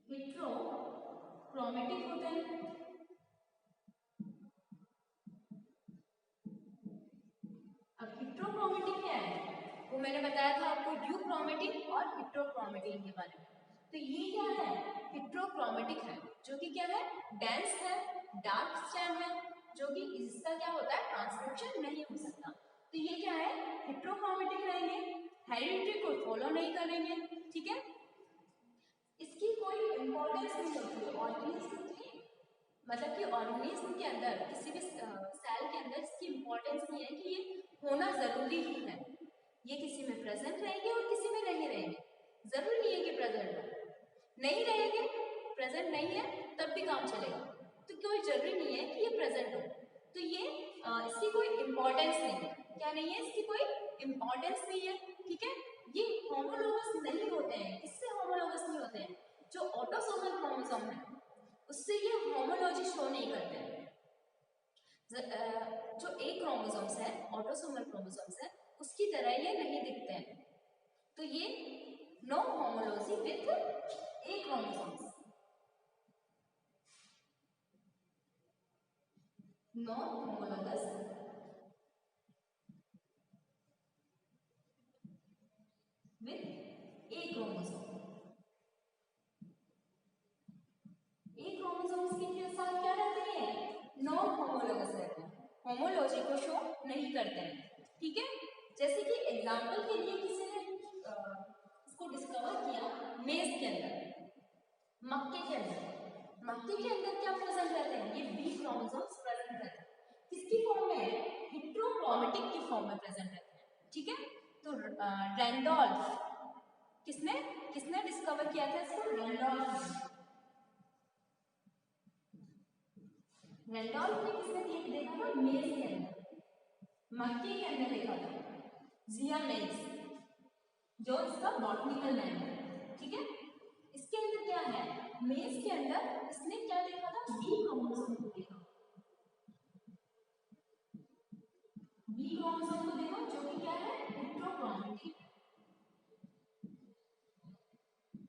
हेट्रोक्रोमेटिक होते हैं। अब हेट्रोक्रोमेटिक क्या है? वो मैंने बताया था आपको यूक्रोमेटिक और हेट्रोक्रोमेटिक के बारे में। तो ये क्या है? हेट्रोक्रोमेटिक है, जो कि क्या है? डेंस है, डार्क स्टेम है, जो कि इसका क्या होता है? ट्रांसक्रिप्शन नहीं हो सकता। तो ये क्या है? हेट्रोक्रोमेटिक रहेंगे, हेरिडिटी को फॉलो नहीं करेंगे। ठीक है, इसकी कोई इंपॉर्टेंस नहीं होती है ऑर्गेनिज्म की, मतलब कि ऑर्गेनिज्म के अंदर किसी भी सेल के अंदर इसकी इंपॉर्टेंस नहीं है कि ये होना जरूरी ही है। ये किसी में प्रेजेंट रहेंगे और किसी में नहीं रहेंगे, जरूरी नहीं है कि प्रेजेंट हो। नहीं रहेंगे, प्रेजेंट नहीं है तब भी काम चलेगा, तो कोई जरूरी नहीं है कि ये प्रेजेंट हो। तो ये इसकी कोई इंपॉर्टेंस नहीं है। क्या नहीं है? इसकी कोई इंपॉर्टेंस नहीं है। ठीक है, ये होमोलोगस नहीं होते हैं। किससे होमोलोगस नहीं होते हैं? जो ऑटोसोमल क्रोमोसोम है उससे ये होमोलॉजी शो नहीं करते हैं। जो एक क्रोमोसोम्स है, ऑटोसोमल क्रोमोसोम्स है, उसकी तरह ये नहीं दिखते हैं। तो ये no homology with A chromosomes, no homologous with A chromosome. A chromosomes के साथ क्या रहते हैं? नॉन होमोलॉगस रहते हैं, होमोलॉजी को शो नहीं करते हैं। ठीक है, जैसे कि एग्जांपल के लिए किसी ने इसको डिस्कवर किया मेज के अंदर, मक्के के अंदर। मक्के के अंदर क्या प्रेजेंट रहते हैं? ये बी क्रोमोसोम्स प्रेजेंट रहते हैं। किसकी फॉर्म में? हेट्रोक्रोमेटिक की फॉर्म में प्रेजेंट रहते हैं। ठीक है, तो रैंडोल्फ किसने किसने डिस्कवर किया था इसको? रैंडोल्फ ने किसने देखा था? मेज के अंदर, मक्के के अंदर देखा था, जिया मेज, जो इसका बॉटनिकल नेम है। ठीक है, इसके अंदर क्या है? मेज के अंदर इसने क्या देखा था? बी क्रोमोसोम को देखा, बी क्रोमोसोम को देखा, जो कि क्या है? हेट्रोक्रोमेटिक।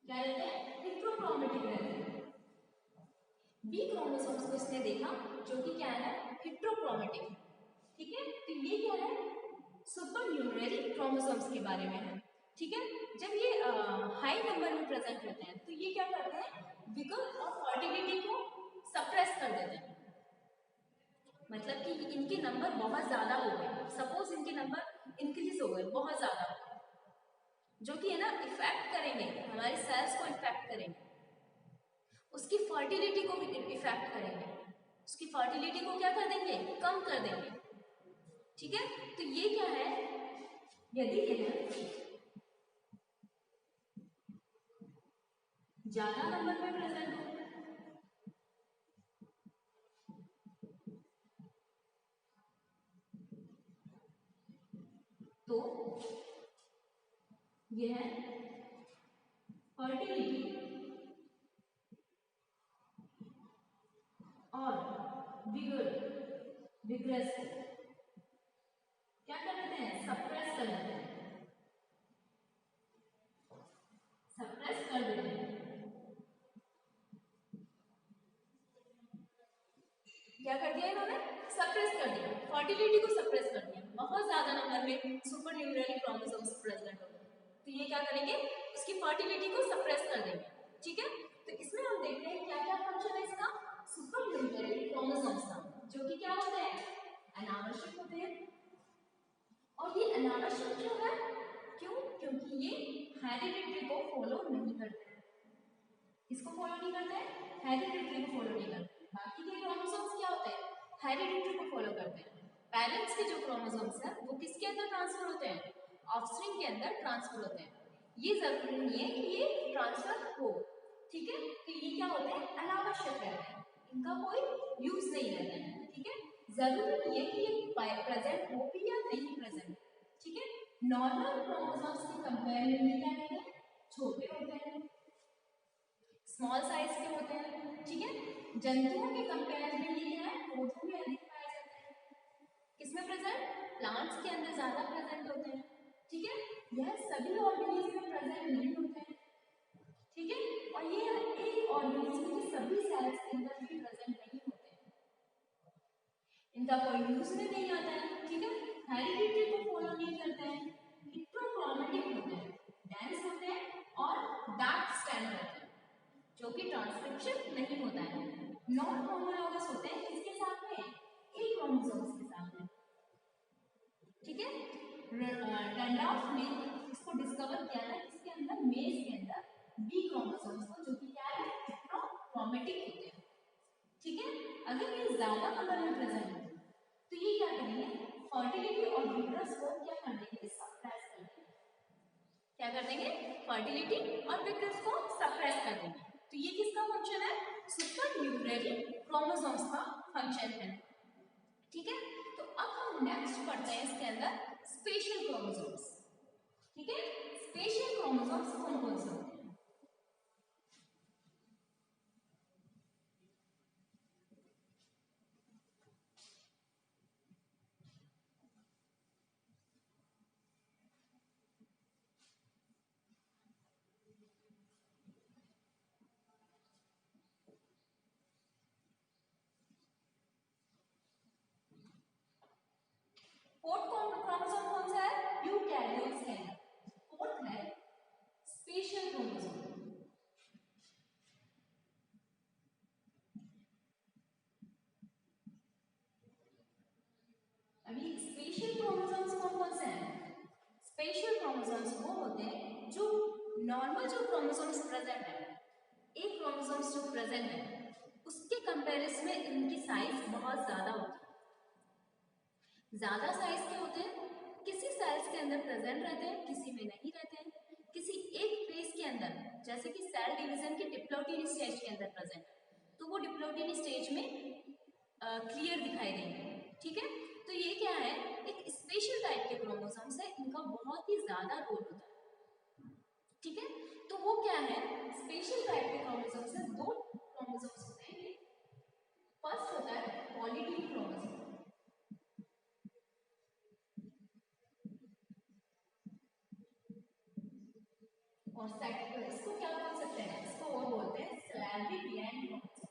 क्या रहते हैं? हेट्रोक्रोमेटिक रहते हैं। बी क्रोमोसोम्स को इसने देखा, जो कि क्या है? हेट्रोक्रोमेटिक। ठीक है, तो ये क्या है, सुपर न्यूमेररी क्रोमोसोम्स के बारे में है। ठीक है, जब ये हाई नंबर में प्रेजेंट रहते हैं तो ये क्या करते हैं, विगल और फर्टिलिटी को सप्रेस कर देते हैं। मतलब कि इनके नंबर बहुत ज्यादा हो गए, सपोज इनके नंबर इंक्रीज हो गए बहुत ज्यादा, जो कि है ना इफेक्ट करेंगे हमारे सेल्स को, इफेक्ट करेंगे, उसकी फर्टिलिटी को भी इफेक्ट करेंगे, उसकी फर्टिलिटी को क्या कर देंगे, कम कर देंगे। ठीक है, तो ये क्या है, यदि यह ज्यादा नंबर में प्रेजेंट हो तो यह फर्टिलिटी और विगर विग्रेस क्या कर देते हैं, सप्रेस कर देते हैं, सप्रेस कर देते हैं। क्या कर दिया इन्होंने, सप्रेस कर दिया, फर्टिलिटी को सप्रेस कर दिया, बहुत ज्यादा नंबर में सुपर न्यूमेररी क्रोमोसोम्स प्रेजेंट हो गए, तो ये क्या करेंगे, उसकी फर्टिलिटी को सप्रेस कर देंगे। ठीक है, तो इसमें हम देखते हैं क्या क्या फंक्शन है इसका, सुपर न्यूमेररी क्रोमोसोम्स का, जो कि क्या होते हैं, अनावश्यक होते हैं। और ये अनावश्यक क्यों है, क्यों, क्योंकि ये हेरिडिटरी को फॉलो नहीं करते हैं। किसको फॉलो नहीं करते हैं, हेरिडिटरी को फॉलो नहीं करते। बाकी के क्रोमोसोम्स क्या होते हैं, हेरिडिटरी को फॉलो करते हैं। पेरेंट्स के जो क्रोमोसोम्स हैं वो किसके अंदर ट्रांसफर होते हैं, ऑफस्प्रिंग के अंदर ट्रांसफर होते हैं। ये जरूरी नहीं है कि ये ट्रांसफर हो। ठीक है, तो ये क्या होते हैं, अनावश्यक रहते हैं, इनका कोई यूज नहीं रहता है। ठीक है, जरूरी नहीं है कि ये प्रेजेंट हो भी या नहीं प्रेजेंट। ठीक है, नॉर्मल क्रोमोसोम्स के कंपेयर में क्या कहते हैं, छोटे होते हैं, स्मॉल साइज के होते हैं। ठीक है, जंतुओं के कंपेयर में ये क्या है, पौधों में अधिक पाए जाते हैं, किसमें प्रेजेंट, प्लांट्स के अंदर ज्यादा प्रेजेंट होते हैं। ठीक है, यह सभी ऑर्गेनिज्म में प्रेजेंट नहीं होते हैं। ठीक है, और ये एक ऑर्गेनिज्म के सभी सेल्स के अंदर भी प्रेजेंट नहीं होते हैं, इनका कोई यूज में नहीं आता है। ठीक है, हेरिडिटी को फॉलो नहीं करते हैं, हेटेरोक्रोमैटिक होते हैं, डेंस होते हैं और डार्क स्टैंड होते हैं, जो कि ट्रांसक्रिप्शन नहीं होता है। नॉन होमोलॉगस होते हैं, किसके साथ में, एक क्रोमोसोम्स के साथ में। ठीक है, रैंडॉल्फ ने इसको डिस्कवर किया था, किसके अंदर, मेज के अंदर बी क्रोमोसोम्स को, जो कि क्या है, हेटेरोक्रोमैटिक होते हैं। ठीक है, अगर ये ज्यादा नंबर में प्रेजेंट हो तो ये क्या करेंगे, फर्टिलिटी और विग्रेस को क्या कर देंगे, सप्रेस कर देंगे। क्या कर देंगे, फर्टिलिटी और विग्रेस को सप्रेस कर देंगे। तो ये किसका फंक्शन है, सुपर न्यूमेररी क्रोमोसोम्स का फंक्शन है। ठीक है, तो अब हम नेक्स्ट पढ़ते हैं इसके अंदर स्पेशल क्रोमोसोम्स। ठीक है, स्पेशल क्रोमोसोम्स कौन कौन से होते हैं, फोर्थ क्रोमोसोम कौन सा है, यूकैरियोट्स के अंदर फोर्थ है स्पेशल क्रोमोसोम। अभी स्पेशल क्रोमोसोम्स कौन कौन से हैं, स्पेशल क्रोमोसोम्स वो होते हैं जो नॉर्मल जो क्रोमोसोम्स प्रेजेंट है, एक क्रोमोसोम्स जो प्रेजेंट है उसके कंपैरिजन में इनकी साइज बहुत ज्यादा होती है। ज्यादा साइज के होते हैं, किसी सेल्स के अंदर प्रेजेंट रहते हैं, किसी में नहीं रहते हैं, किसी एक फेज के अंदर, जैसे कि सेल डिवीजन के डिप्लोइडियन स्टेज के अंदर प्रेजेंट, तो वो डिप्लोइडियन स्टेज में क्लियर दिखाई देंगे। ठीक है, तो ये क्या है, एक स्पेशल टाइप के क्रोमोसोम्स है, इनका बहुत ही ज्यादा रोल होता है। ठीक है, तो वो क्या है, स्पेशल टाइप के क्रोमोसोम्स है, दो क्रोमोसोम्स होते हैं। फर्स्ट होता है पॉली डी क्रोमोसोम, और सेकंड इसको क्या बोल सकते हैं, इसको और बोलते हैं सिलैब्री बिहाइंड chromosome.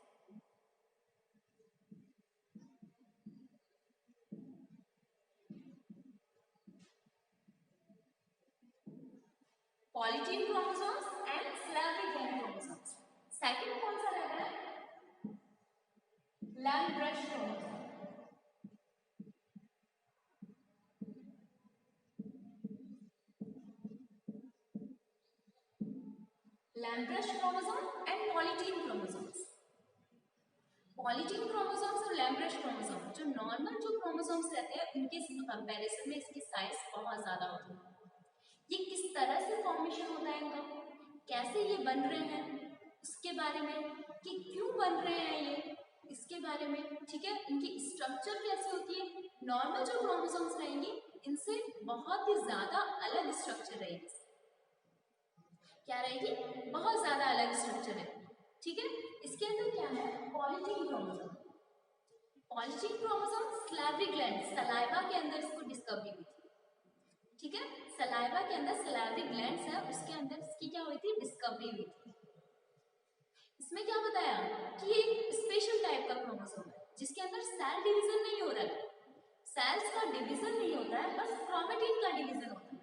Polytene chromosomes and salivary gland chromosomes. Second कौन सा रहेगा? Lampbrush chromosome. Lampbrush chromosome and polytene chromosomes. Polytene chromosomes और लैम्ब ब्रश क्रोमोसोम जो नॉर्मल जो क्रोमोसोम्स रहते हैं उनके कंपैरिजन में इसकी साइज बहुत ज्यादा होती है। ये किस तरह से फॉर्मेशन होता है इनका, कैसे ये बन रहे हैं उसके बारे में, कि क्यों बन रहे हैं ये इसके बारे में, ठीक है। इनकी स्ट्रक्चर कैसे होती है, नॉर्मल जो क्रोमोसोम्स रहेंगी इनसे बहुत ही ज्यादा अलग स्ट्रक्चर रहेगी। क्या रहेगी? बहुत ज्यादा अलग स्ट्रक्चर है, ठीक है। इसके अंदर क्या है? Polytene chromosome. Polytene chromosome Slavic gland, saliva के अंदर इसको डिस्कवरी हुई थी, ठीक है। सलाइवा के अंदर सलाइविक ग्लैंड्स है, उसके अंदर इसकी क्या हुई थी? डिस्कवरी हुई थी। इसमें क्या बताया कि ये एक स्पेशल टाइप का क्रोमोसोम है जिसके अंदर सेल डिवीजन नहीं हो रहा है, सेल्स का डिवीजन नहीं होता है, बस क्रोमेटिन का डिवीजन होता है।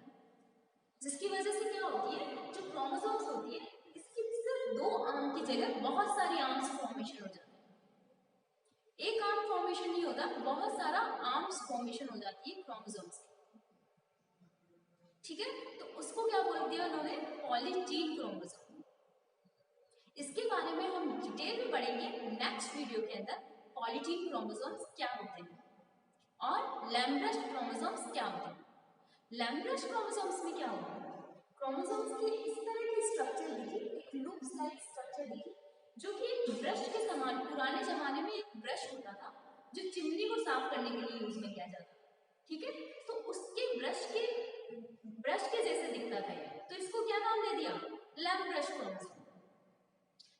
जिसकी वजह से क्या होती है, जो क्रोमोसोम्स होती है इसकी सिर्फ 2 आर्म की जगह बहुत सारी आर्म्स फॉर्मेशन हो जाती है। एक आर्म फॉर्मेशन नहीं होता, बहुत सारा आर्म्स फॉर्मेशन हो जाती है क्रोमोसोम्स की, ठीक है। तो उसको क्या बोल दिया उन्होंने? Polytene chromosome. इसके बारे में हम डिटेल में पढ़ेंगे नेक्स्ट वीडियो के अंदर, पॉलीटीन क्रोमोसोम्स क्या होते हैं और लैम्ब ब्रश क्रोमोसोम्स क्या होते हैं। लैम्ब ब्रश क्रोमोसोम्स में क्या होता है? क्रोमोसोम्स की इस तरह की स्ट्रक्चर दिखी, एक लूप लाइक स्ट्रक्चर दिखी, जो कि एक ब्रश के समान, पुराने जमाने में एक ब्रश होता था जो चिमनी को साफ करने के लिए यूज में किया जाता था, ठीक है। तो उसके ब्रश के जैसे दिखता था ये, तो इसको क्या नाम दे दिया? Lamb brush chromosome.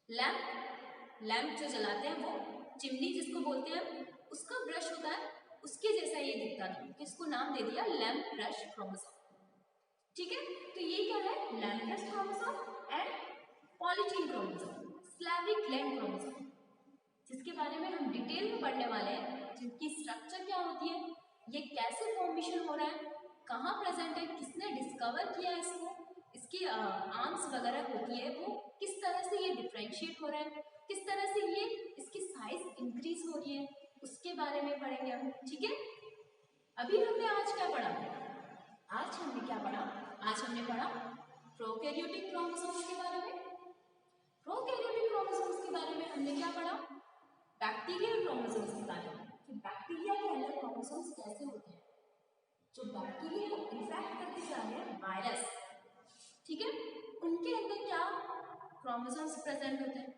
लैम्प जो जलाते हैं वो चिमनी जिसको बोलते हैं, उसका ब्रश होता है, उसके जैसा ये दिखता था, तो इसको नाम दे दिया लैम्प ब्रश क्रोमोसोम, ठीक है। तो ये क्या है? Lamp brush chromosome and polytene chromosome, Slavic gland chromosome, जिसके बारे में हम डिटेल में पढ़ने वाले हैं। जिनकी स्ट्रक्चर क्या होती है, ये कैसे फॉर्मेशन हो रहा है, कहाँ प्रेजेंट है, किसने डिस्कवर किया है इसको, इसकी आर्म्स वगैरह होती है वो किस तरह से ये डिफ्रेंशिएट हो रहा है, किस तरह से ये इसकी साइज इंक्रीज हो रही है, उसके बारे में पढ़ेंगे हम, ठीक है। अभी हमने आज क्या पढ़ा? आज हमने क्या पढ़ा? आज हमने पढ़ा प्रोकैरियोटिक क्रोमोसोम्स के बारे में। प्रोकैरियोटिक क्रोमोसोम्स के बारे में हमने क्या पढ़ा? बैक्टीरियल क्रोमोसोम्स के बारे में, कि बैक्टीरिया के अंदर क्रोमोसोम्स कैसे होते हैं, जो बैक्टीरिया को इन्फेक्ट करके जा रहे हैं, वायरस, ठीक है, उनके अंदर क्या क्रोमोसोम्स प्रेजेंट होते हैं।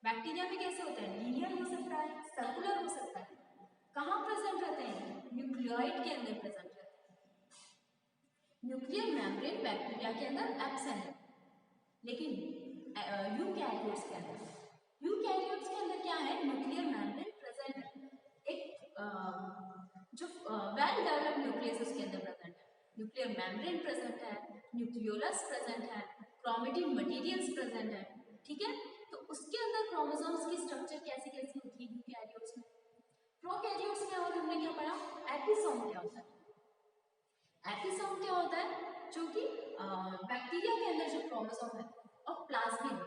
बैक्टीरिया में कैसे होता है? लीनियर हो सकता है, सर्कुलर हो सकता है। कहाँ प्रेजेंट रहते हैं? न्यूक्लियोइड के अंदर प्रेजेंट रहते हैं। न्यूक्लियर मेम्ब्रेन बैक्टीरिया के अंदर एब्सेंट है, लेकिन यूकैरियोट्स के अंदर क्या है? न्यूक्लियर मेम्ब्रेन प्रेजेंट है। एक जो वेल डेवलप्ड न्यूक्लियस उसके अंदर प्रेजेंट है, न्यूक्लियर मेम्ब्रेन प्रेजेंट है, न्यूक्लियोलस प्रेजेंट है, क्रोमेटिन मटेरियल्स प्रेजेंट है, ठीक है। तो उसके अंदर क्रोमोसोम्स की स्ट्रक्चर कैसी कैसी होती है यूकैरियोट्स में। प्रोकैरियोट्स में और हमने क्या पढ़ा? एपिसोम क्या होता है। एपिसोम क्या होता है? जो कि बैक्टीरिया के अंदर जो क्रोमोसोम है, और प्लाज्मिड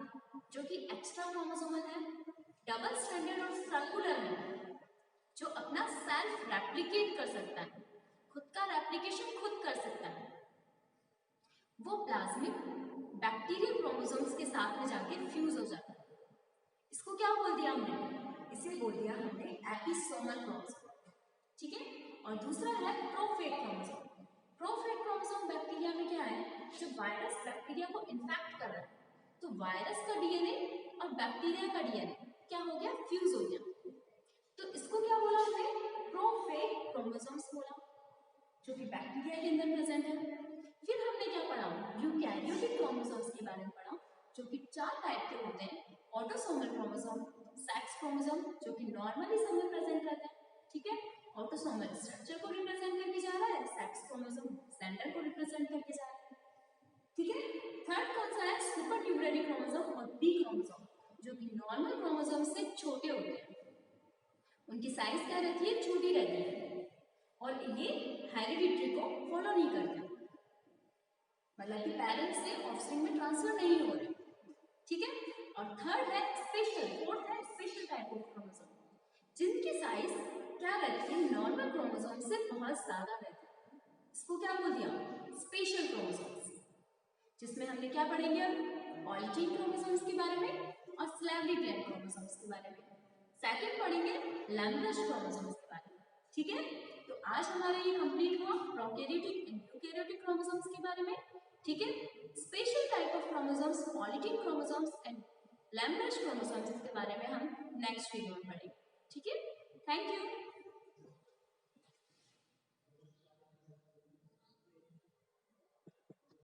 जो कि एक्स्ट्रा क्रोमोसोमल है, डबल स्ट्रैंडेड और सर्कुलर है, जो अपना सेल्फ रेप्लिकेट कर सकता है, खुद का रेप्लिकेशन खुद कर सकता है, वो प्लाज्मिड बैक्टीरियल क्रोमोसोम्स के साथ में जाके फ्यूज हो जाता है। इसको क्या बोल दिया हमने? इसे बोल दिया हमने एपिसोमल क्रोमोसोम, ठीक है। और दूसरा है prophet chromosome. Prophet chromosome bacteria में क्या है? जो वायरस बैक्टीरिया को इन्फेक्ट कर रहा है, तो वायरस का डीएनए और बैक्टीरिया का डीएनए क्या हो गया? फ्यूज हो गया। तो इसको क्या बोला हमने? प्रोफेट क्रोमोसोम्स बोला, जो कि बैक्टीरिया के अंदर प्रेजेंट है। फिर हमने क्या पढ़ा? यूकैरियोटिक क्रोमोसोम्स के बारे में पढ़ा, जो कि 4 टाइप के होते हैं। ऑटोसोमल क्रोमोसोम, सेक्स क्रोमोसोम जो कि नॉर्मली समय प्रेजेंट रहता है, ठीक है। ऑटोसोमल स्ट्रक्चर को रिप्रेजेंट करके जा रहा है, सेक्स क्रोमोसोम सेंटर को रिप्रेजेंट करके जा रहा है, ठीक है। थर्ड कौन सा है? सुपर ट्यूबुलरी क्रोमोसोम और पी क्रोमोसोम, जो कि नॉर्मल क्रोमोसोम से छोटे होते हैं, उनकी साइज क्या रहती है? छोटी रहती है, और ये हेरिडिटरी को फॉलो नहीं करते। मतलब कि पेरेंट्स से ऑफस्प्रिंग में ट्रांसफर नहीं हो रहे, ठीक है। और थर्ड है स्पेशल, फोर्थ है स्पेशल टाइप ऑफ क्रोमोसोम, जिनकी साइज क्या रहती है, नॉर्मल क्रोमोसोम से बहुत ज्यादा रहती है। इसको क्या बोल दिया, स्पेशल क्रोमोसोम्स, जिसमें हमने क्या पढ़ेंगे अब, पॉलीजीन क्रोमोसोम्स के बारे में और स्लैवरी ब्लेंड क्रोमोसोम्स के बारे में। सेकंड पढ़ेंगे लैम्ब्रश क्रोमोसोम्स के बारे में, ठीक है। तो आज हमारा ये कंप्लीट हुआ प्रोकैरियोटिक एंड यूकैरियोटिक क्रोमोसोम्स के बारे में, ठीक है। Special type of chromosomes, polytene chromosomes and lampbrush chromosomes के बारे में हम नेक्स्ट वीडियो में पढ़ेंगे, ठीक है। Thank you.